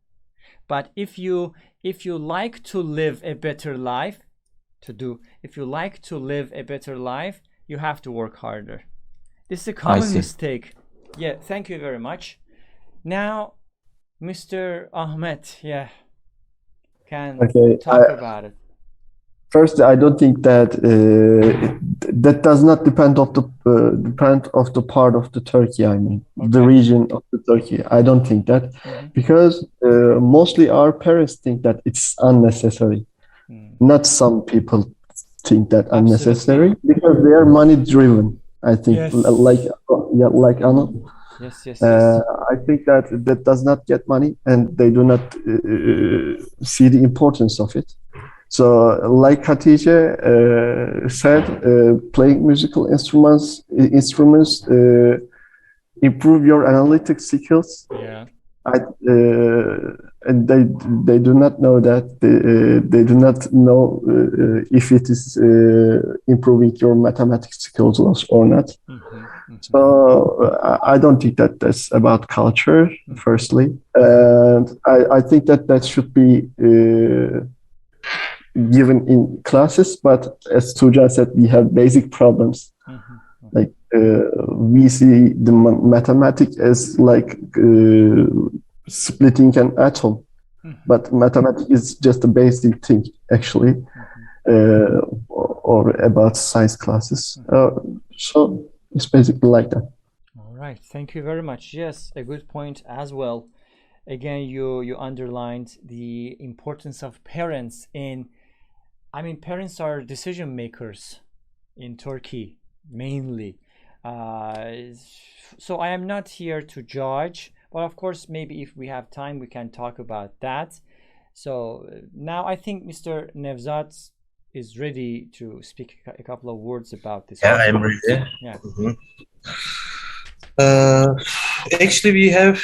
But if you like to live a better life, if you like to live a better life, you have to work harder. This is a common mistake. Yeah, thank you very much. Now, Mr. Ahmed, can talk about it. First, I don't think that that does not depend of the part of the Turkey. I mean, the region of the Turkey. I don't think that because mostly our parents think that it's unnecessary. Not some people think that unnecessary because they are money driven. I think like Anna. Yes. I think that does not get money, and they do not see the importance of it. So, like Hatice said, playing musical instruments improve your analytic skills. Yeah. And they do not know that they do not know if it is improving your mathematics skills or not. So I don't think that that's about culture, firstly, and I think that that should be given in classes. But as Tujan said, we have basic problems. Like we see the mathematics as like splitting an atom, but mathematics is just a basic thing actually, or about science classes. So it's basically like that. All right, thank you very much. Yes, a good point as well. Again, you underlined the importance of parents in, I mean, parents are decision makers in Turkey mainly. So I am not here to judge, but of course, maybe if we have time, we can talk about that. So now I think Mr. Nevzat is ready to speak a couple of words about this. Yeah, I'm ready. Yeah. Actually, we have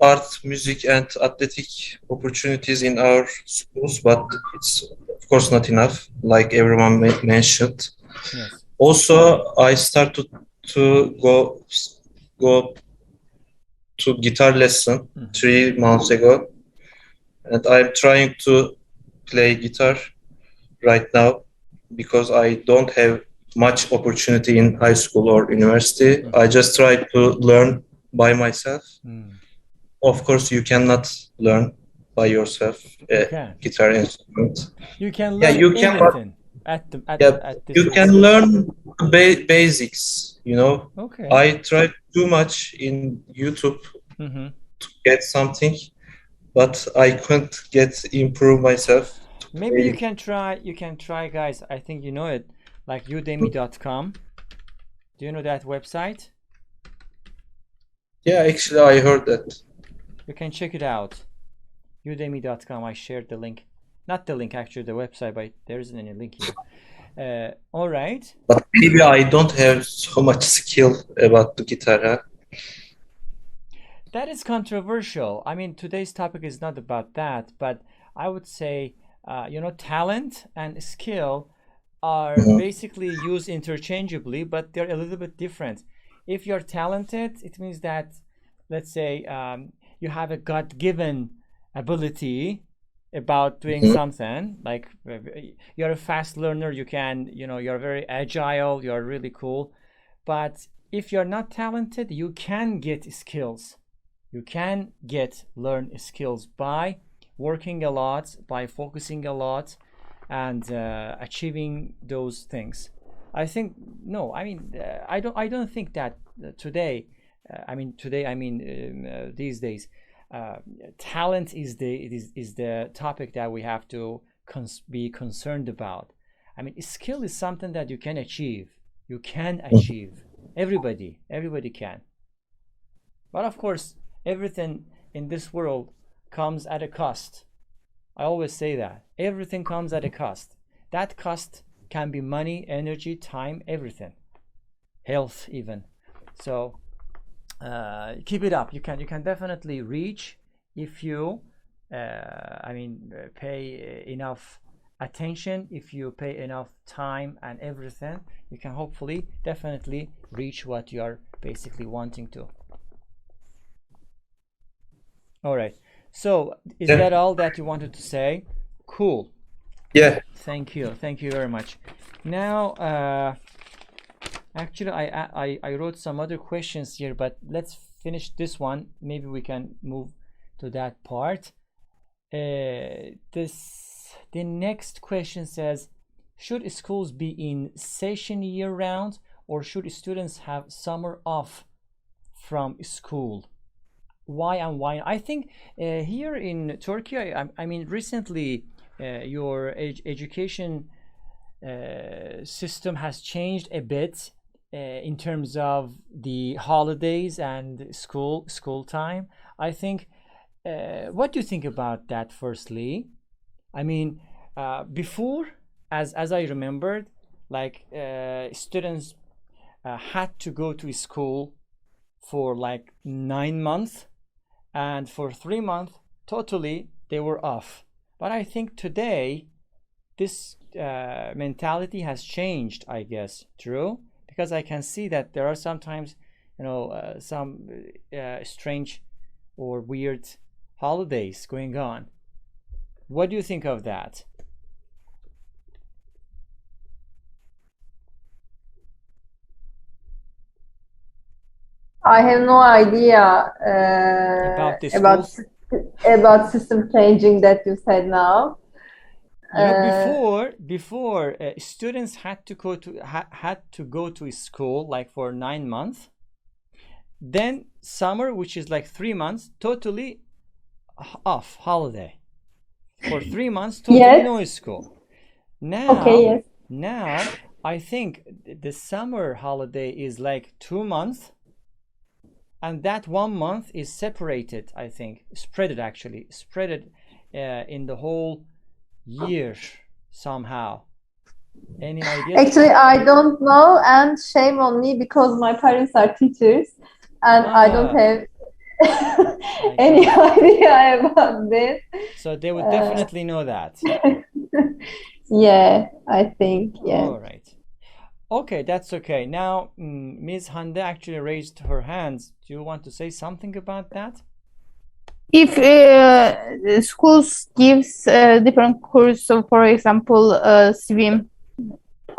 art, music, and athletic opportunities in our schools, but it's of course not enough, like everyone mentioned. Yes. Also, I started to go to guitar lesson 3 months ago, and I'm trying to play guitar right now because I don't have much opportunity in high school or university. I just try to learn by myself. Of course, you cannot learn by yourself a guitar instrument. You can learn anything at this you can learn basics, you know. Okay. I tried too much in YouTube to get something, but I couldn't improve myself. Maybe you can try, guys. I think you know it, like udemy.com. Do you know that website? Yeah, actually I heard that. You can check it out. udemy.com. I shared the link. Not the link, actually, the website, but there isn't any link here. All right. But maybe I don't have so much skill about the guitar. Huh? That is controversial. I mean, today's topic is not about that, but I would say, you know, talent and skill are basically used interchangeably, but they're a little bit different. If you're talented, it means that, let's say, you have a God-given ability about doing something, like you're a fast learner, you can, you know, you're very agile, you're really cool. But if you're not talented, you can get skills. You can learn skills by working a lot, by focusing a lot, and achieving those things. I think I mean I don't think that today. These days, talent is the topic that we have to be concerned about. I mean, skill is something that you can achieve. You can achieve. Everybody can. But of course, everything in this world comes at a cost. I always say that. Everything comes at a cost. That cost can be money, energy, time, everything. Health even. So keep it up. You can definitely reach if you pay enough attention, if you pay enough time and everything, you can hopefully definitely reach what you are basically wanting to. All right. So is that all that you wanted to say? Cool. Yeah. Thank you very much. Now actually I wrote some other questions here, but let's finish this one. Maybe we can move to that part. The next question says, should schools be in session year round, or should students have summer off from school? Why and why? I think here in Turkey, I mean, recently your education system has changed a bit. in terms of the holidays and school time. I think, what do you think about that, firstly? I mean, before, as I remembered, like students had to go to school for like 9 months, and for 3 months totally they were off. But I think today this mentality has changed, I guess. True, because I can see that there are sometimes, some strange or weird holidays going on. What do you think of that? I have no idea About the about schools? about system changing that you said now. Before students had to go to school like for 9 months. Then summer, which is like 3 months, totally off, holiday. For 3 months, totally Yes. no school. Okay, yes. Now I think the summer holiday is like 2 months, and that 1 month is separated. I think spreaded in the whole year somehow. Any ideas? Actually, I don't know, and shame on me because my parents are teachers, and I don't have any idea about this. So they would definitely know that. Yeah, I think, yeah. All right. Okay, that's okay. Now, Ms. Hande actually raised her hands. Do you want to say something about that? If schools gives different course, so for example, swim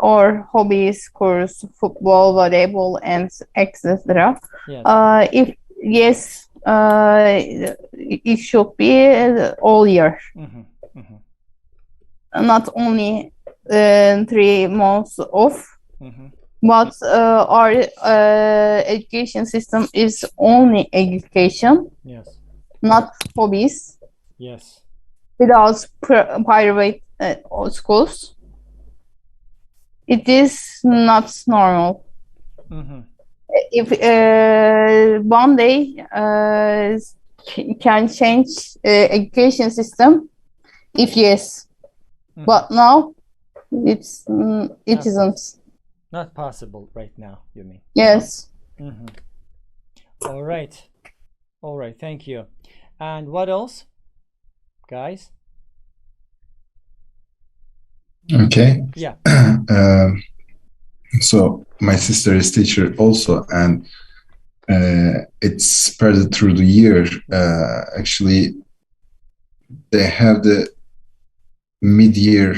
or hobbies course, football, volleyball, and etc. Yes. If yes, it should be all year, not only 3 months off. But our education system is only education, Yes. not hobbies, Yes. without private schools. It is not normal. If one day can change education system, if yes, but now it isn't. Not possible right now, you mean? Yes. All right. All right, thank you. And what else, guys? Okay. Yeah. So my sister is teacher also, and it's spread through the year. Actually, they have the mid-year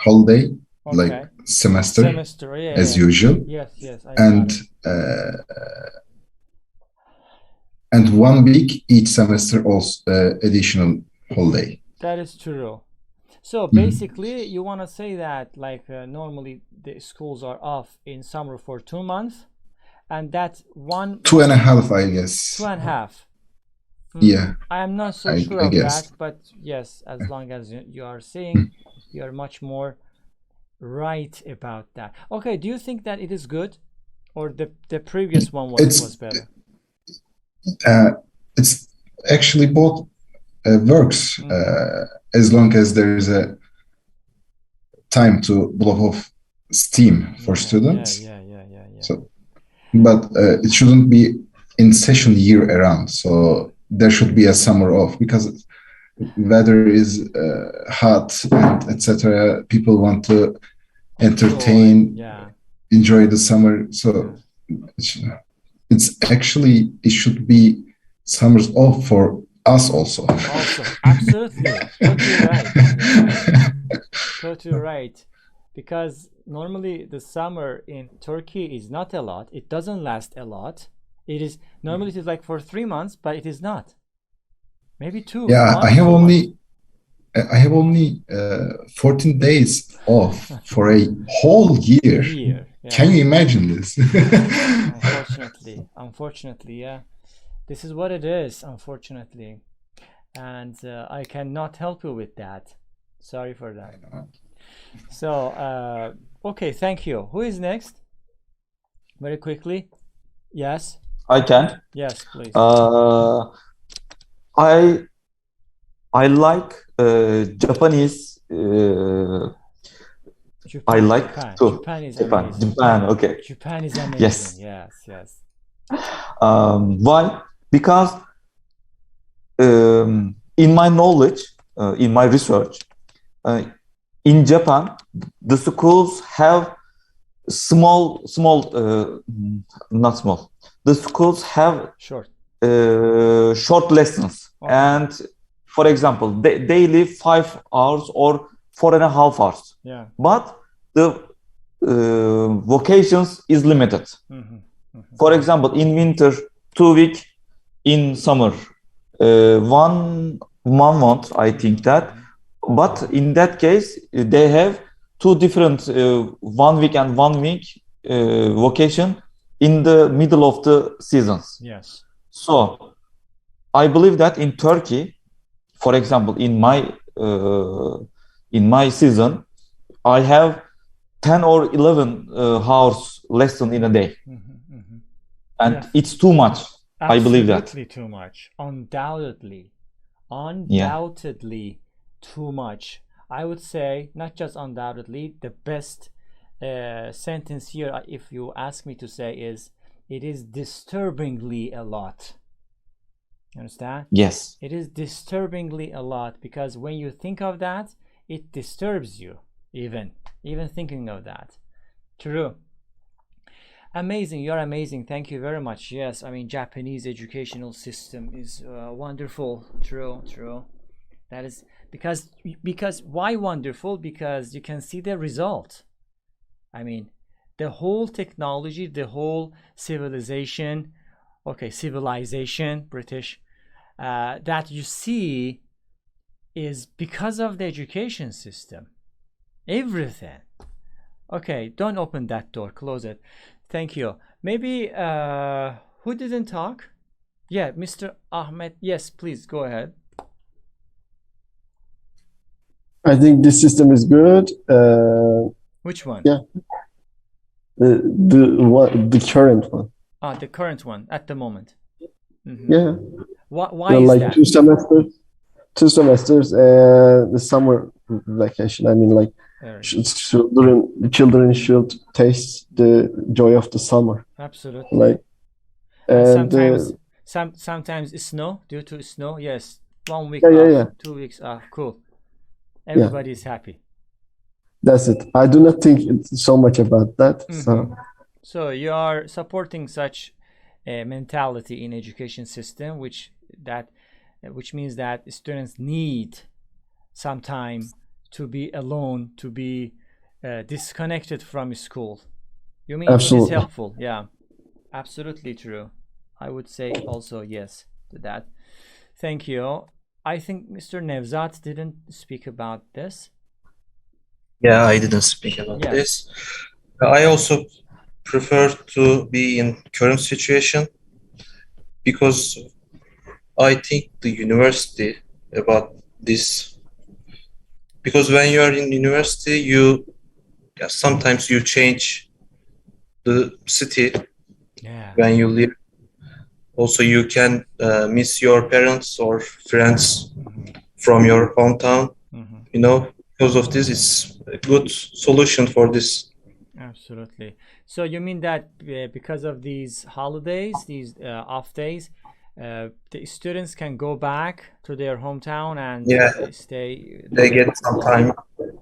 holiday, like semester, yeah, as usual. Yes, I and 1 week each semester also additional holiday. That is true. So basically, you want to say that like normally the schools are off in summer for 2 months, and that's 2.5, I guess. 2.5. Yeah. I am not so sure of that, but yes, as long as you are saying, you are much more right about that. Okay, do you think that it is good, or the previous one was better? It's actually both works as long as there is a time to blow off steam for students. Yeah. So, but it shouldn't be in session year around. So there should be a summer off, because weather is hot and etc. People want to entertain, enjoy the summer. So it's actually, it should be summers off for us also. Absolutely, totally right. Totally right, because normally the summer in Turkey is not a lot. It doesn't last a lot. It is normally, it is like for 3 months, but it is not. Maybe 2. Yeah, I have only 14 days off for a whole year. Yeah. Can you imagine this? Unfortunately, yeah. This is what it is, unfortunately. And I cannot help you with that. Sorry for that. So, okay, thank you. Who is next? Very quickly. Yes. I can. Yes, please. I like Japanese. I Japan, like Japan. too. Japan is Japan. amazing. Japan. Okay. Japan is amazing. Yes. Yes, yes. Why? Because in my knowledge, in my research, in Japan, the schools have not small. The schools have Short. short lessons, Okay. and for example, daily 5 hours or 4.5 hours. Yeah. But the vocations is limited. For example, in winter, 2 week, in summer, one month, I think that. But in that case, they have two different 1 week and 1 week vocation in the middle of the seasons. Yes. So I believe that in Turkey, for example, in my season, I have 10 or 11 hours lesson in a day, and Yes. it's too much. I believe that. Absolutely too much. Undoubtedly. Yeah. Undoubtedly too much. I would say, not just undoubtedly, the best sentence here, if you ask me to say, is it is disturbingly a lot. You understand? Yes. It is disturbingly a lot, because when you think of that, it disturbs you, even thinking of that. True. Amazing. You're amazing. Thank you very much. Yes, I mean, Japanese educational system is wonderful. True. That is because why wonderful? Because you can see the result. I mean, the whole technology, the whole civilization, British, that you see is because of the education system. Everything. Okay, don't open that door. Close it. Thank you. Maybe who didn't talk? Yeah, Mr. Ahmed. Yes, please go ahead. I think this system is good. Which one? Yeah. The current one. The current one at the moment. Yeah. Why is like that? 2 semesters, the summer vacation. I mean, like children should taste the joy of the summer. Absolutely. Like, and sometimes it's snow, due to snow. Yes, 1 week yeah, off, yeah. 2 weeks off. Cool. Everybody's happy. That's it. I do not think it's so much about that. So you are supporting such a mentality in education system, which means that students need some time to be alone, to be disconnected from school. You mean it is helpful? Yeah, absolutely true. I would say also yes to that. Thank you. I think Mr. Nevzat didn't speak about this. Yeah, I didn't speak about this. I also prefer to be in current situation because I think the university about this, because when you are in university, sometimes you change the city when you live. Also, you can miss your parents or friends from your hometown. Because of this, it's a good solution for this. Absolutely. So you mean that because of these holidays, these off days, the students can go back to their hometown and stay. They get some time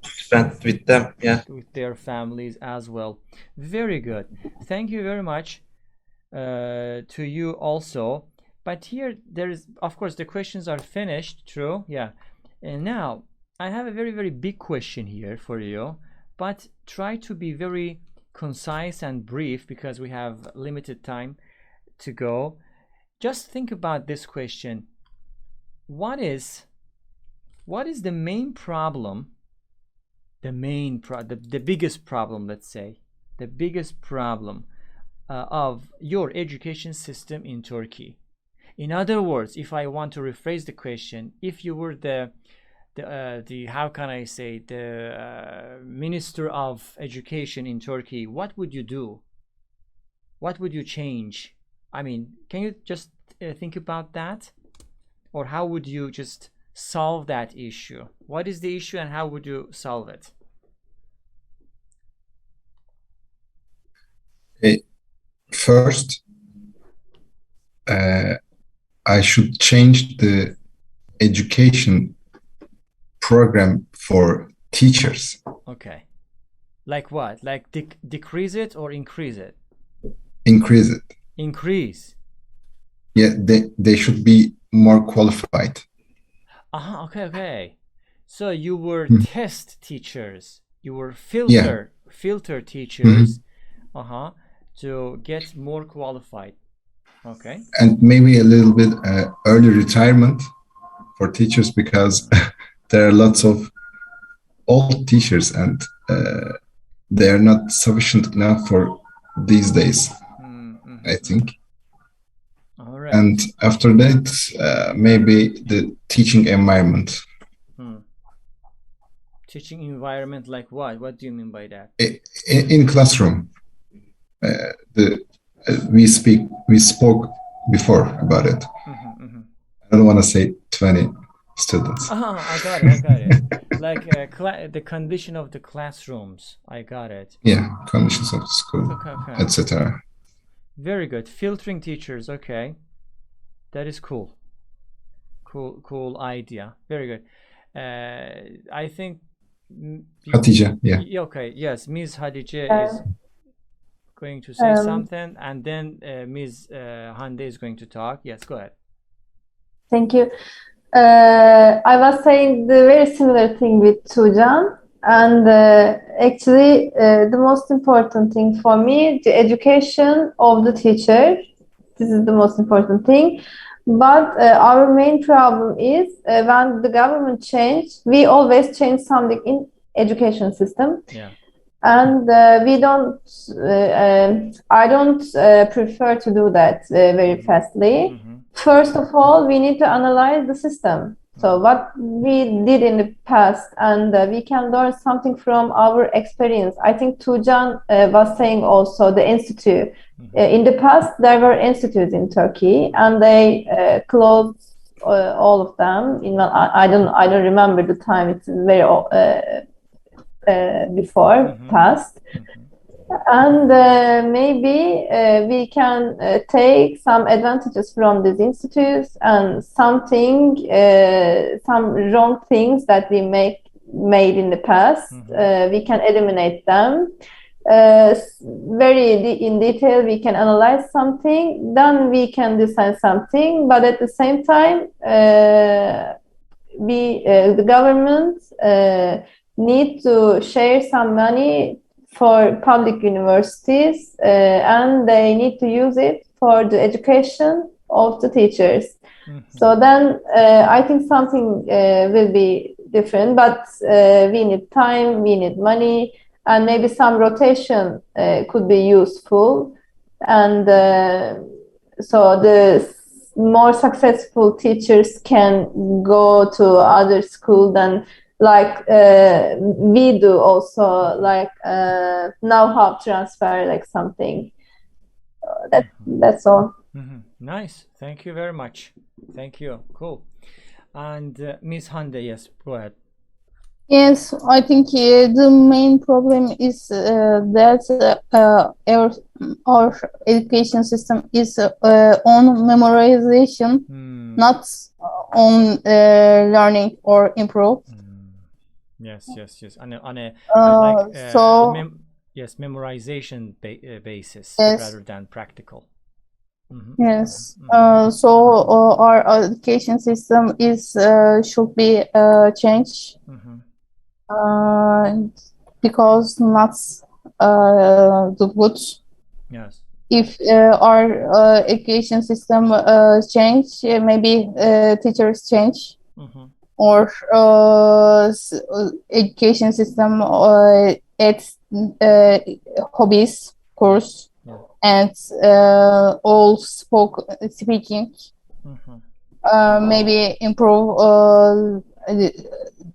spent with them. Yeah. With their families as well. Very good. Thank you very much to you also. But here there is, of course, the questions are finished. True. Yeah. And now I have a very, very big question here for you, but try to be very concise and brief because we have limited time to go. Just think about this question. What is the main problem, the biggest problem, let's say, the biggest problem of your education system in Turkey? In other words, if I want to rephrase the question, if you were the how can I say, the Minister of Education in Turkey, what would you do? what would you change? I mean, can you just think about that? Or how would you just solve that issue? What is the issue and how would you solve it? First, I should change the education program for teachers. Okay. Like what? Like decrease it or increase it? Increase it. Increase. Yeah, they should be more qualified. Okay. So you were test teachers. You were filter teachers. To get more qualified. Okay. And maybe a little bit early retirement for teachers, because there are lots of old teachers and they are not sufficient enough for these days, I think. All right. And after that, maybe the teaching environment. Teaching environment like what? What do you mean by that? In classroom, we spoke before about it. I don't want to say 20 students. I got it. Like the condition of the classrooms. I got it. Yeah, conditions of the school, Okay. etc. Very good. Filtering teachers. Okay, that is cool. Cool idea. Very good. I think. Hatice, yeah. Okay. Yes, Ms. Hatice is going to say something, and then Ms. Hande is going to talk. Yes, go ahead. Thank you. I was saying the very similar thing with Tuğcan, and actually the most important thing for me, the education of the teacher. This is the most important thing. But our main problem is when the government changed, we always change something in education system. Yeah. And we don't, I don't prefer to do that very fastly. First of all, we need to analyze the system. So what we did in the past, and we can learn something from our experience. I think Tuğcan was saying also the institute. In the past, there were institutes in Turkey, and they closed all of them. I don't remember the time. It's very before past. And maybe we can take some advantages from these institutes, and some wrong things that we made in the past, we can eliminate them. In detail, we can analyze something, then we can design something, but at the same time, the government need to share some money for public universities, and they need to use it for the education of the teachers. So then I think something will be different, but we need time, we need money, and maybe some rotation could be useful. And so the more successful teachers can go to other school than like we do also, like know-how transfer, like something. That's all. Nice. Thank you very much. Thank you. Cool. And Ms. Hande, yes, go ahead. Yes, I think the main problem is that our education system is on memorization, not on learning or improve. Yes. Memorization basis rather than practical. Yes. So our education system is should be changed. Because not the good. Yes. If our education system change, maybe teachers change, or education system at hobbies course, and all speaking. Maybe improve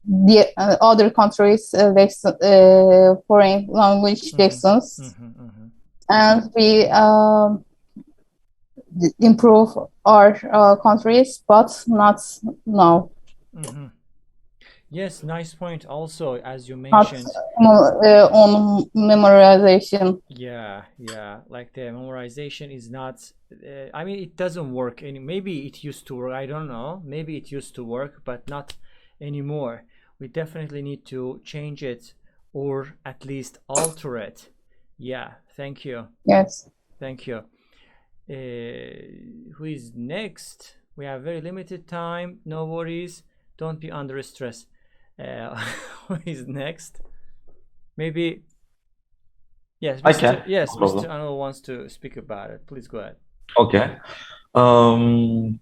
the other countries foreign language lessons. and we improve our countries, but not now. Mm-hmm. Yes, nice point. Also, as you Not mentioned, on memorization. yeah, like the memorization is not. I mean, it doesn't work. And maybe it used to work. I don't know. Maybe it used to work, but not anymore. We definitely need to change it or at least alter it. Yeah, thank you. Yes. Thank you. Who is next? We have very limited time. No worries. Don't be under stress. Who is next? Maybe. Yes, I Mr. can. Yes, No Mr. problem. Anil wants to speak about it. Please go ahead. Okay. Um,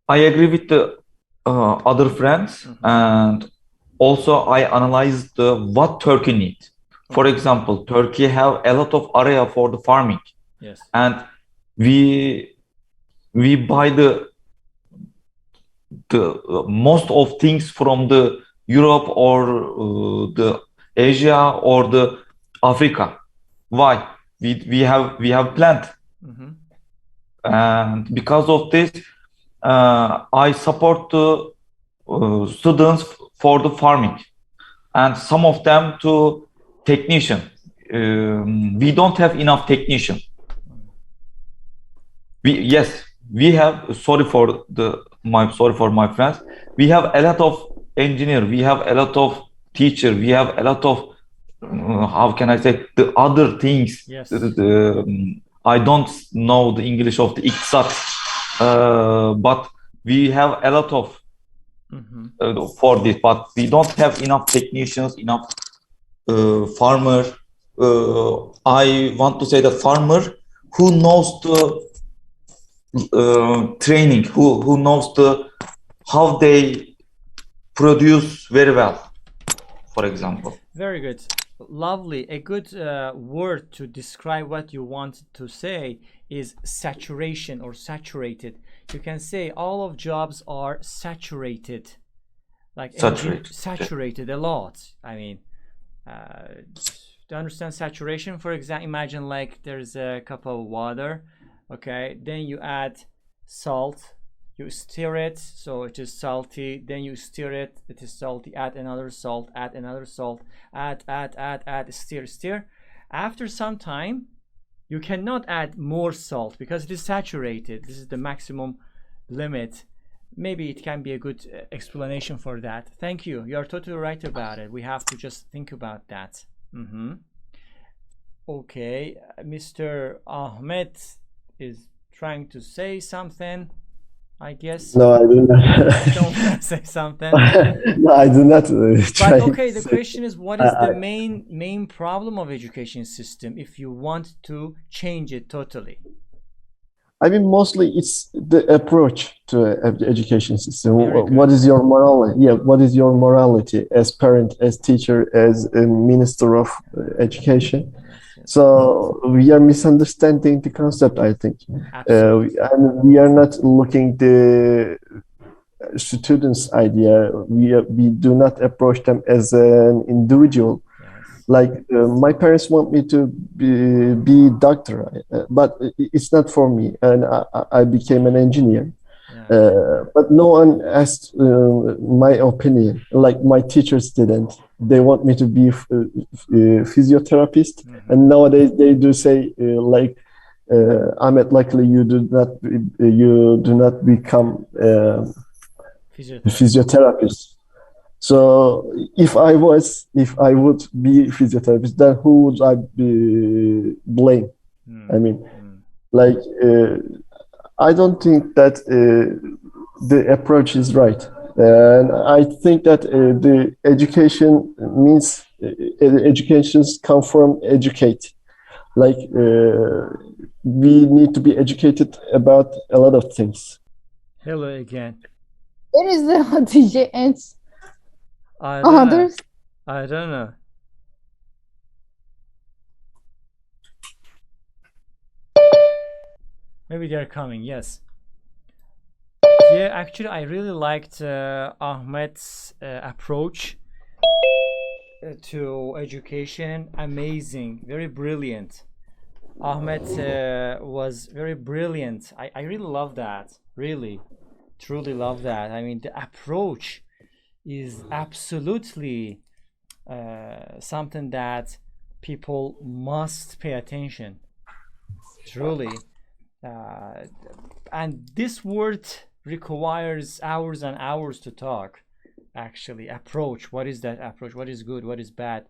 I agree with the other friends, and also I analyzed what Turkey needs. For Okay. example, Turkey have a lot of area for the farming, Yes. and we we buy the most of things from the Europe or the Asia or the Africa. Why? We have plant, Mm-hmm. and because of this, I support the students for the farming, and some of them to technician. We don't have enough technician. We have, sorry for my friends. We have a lot of engineer. We have a lot of teacher. We have a lot of how can I say the other things. Yes. I don't know the English of the iktisat, but we have a lot of for this. But we don't have enough technicians, enough farmer. I want to say that farmer who knows the training, who knows the how they produce very well, for example. Very good. Lovely. A good word to describe what you want to say is saturation or saturated. You can say all of jobs are saturated. Like saturated a lot. I mean, to understand saturation, for example, imagine like there's a cup of water, okay, then you add salt, you stir it so it is salty, then you stir it, it is salty, add another salt, add another salt, add, stir. After some time you cannot add more salt because it is saturated. This is the maximum limit. Maybe it can be a good explanation for that. Thank you. You're totally right about it. We have to just think about that. Okay, Mr. Ahmed is trying to say something, I guess. No, I do You not. don't want to say something. No, I do not try. But okay, the question is, what is the main problem of education system if you want to change it totally? I mean, mostly it's the approach to the education system. Very good. What is your morality? Yeah, what is your morality as parent, as teacher, as a minister of education? Yes. So we are misunderstanding the concept, I think. Absolutely. And we are not looking the students' idea. We do not approach them as an individual. Yes. Like my parents want me to be doctor, but it's not for me, and I became an engineer. Yeah. But no one asked my opinion. Like my teachers didn't. They want me to be a physiotherapist, and nowadays they do say like, Ahmet, luckily you do not become physiotherapist. So if I would be physiotherapist, then who would I blame? I mean, like I don't think that the approach is right, and I think that the education means educations come from educate. Like we need to be educated about a lot of things. Hello again. Where is the DJ and I don't know. others? I don't know. Maybe they're coming. Yes. Yeah, actually, I really liked Ahmed's approach to education. Amazing, very brilliant. Ahmet was very brilliant. I really love that. Really, truly love that. I mean, the approach is absolutely something that people must pay attention. Truly. And this word requires hours and hours to talk. Actually, approach. What is that approach? What is good? What is bad?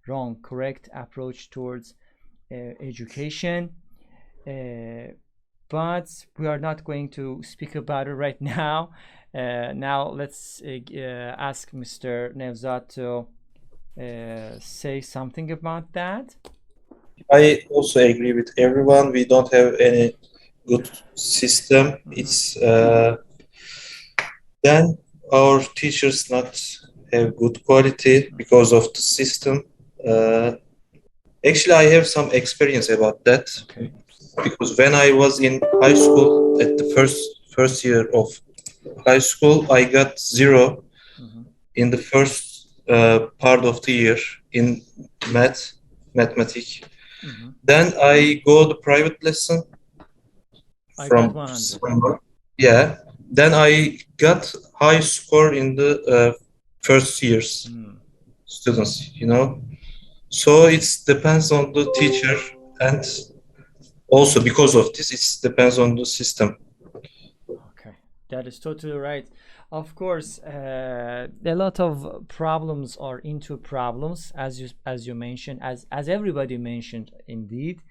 Wrong, correct approach towards education. But we are not going to speak about it right now. Now let's ask Mr. Nevzat to say something about that. I also agree with everyone. We don't have any good system. It's then our teachers not have good quality because of the system. Actually, I have some experience about that. Okay. Because when I was in high school, at the first year of high school, I got 0 in the first part of the year in mathematics. Then I go to private lesson I from got 100. summer. Yeah. Then I got high score in the first year's students, you know. So it depends on the teacher, and also because of this, it depends on the system. Okay, that is totally right. Of course, a lot of problems are into problems, as you mentioned, as everybody mentioned, indeed.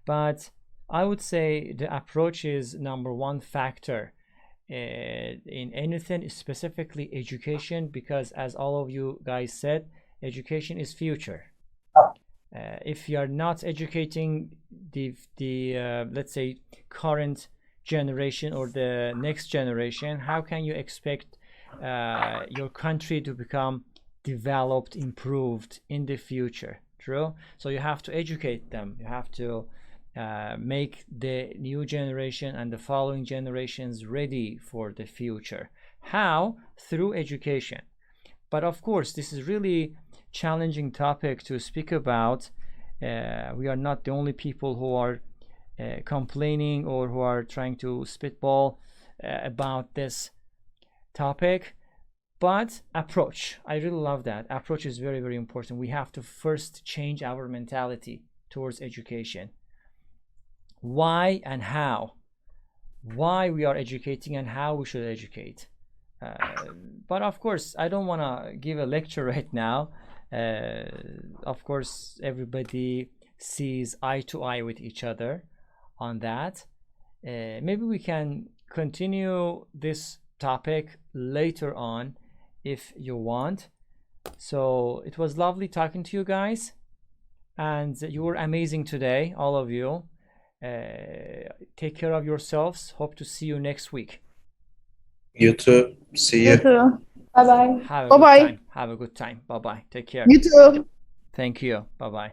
But I would say the approach is number one factor in anything, specifically education, because as all of you guys said, education is future. If you are not educating the let's say current generation or the next generation, how can you expect your country to become developed, improved in the future? True. So you have to educate them. You have to make the new generation and the following generations ready for the future. How? Through education. But of course, this is really challenging topic to speak about. We are not the only people who are complaining or who are trying to spitball about this topic. But approach, I really love that. Approach is very, very important. We have to first change our mentality towards education. Why and how? Why we are educating and how we should educate. But of course, I don't want to give a lecture right now. Of course, everybody sees eye to eye with each other on that. Maybe we can continue this topic later on if you want. So it was lovely talking to you guys, and you were amazing today, all of you. Take care of yourselves. Hope to see you next week. You too. See You you. too. Bye bye. Have a Bye good bye. time. Have a good time. Bye bye. Take care. You too. Thank you. Bye bye.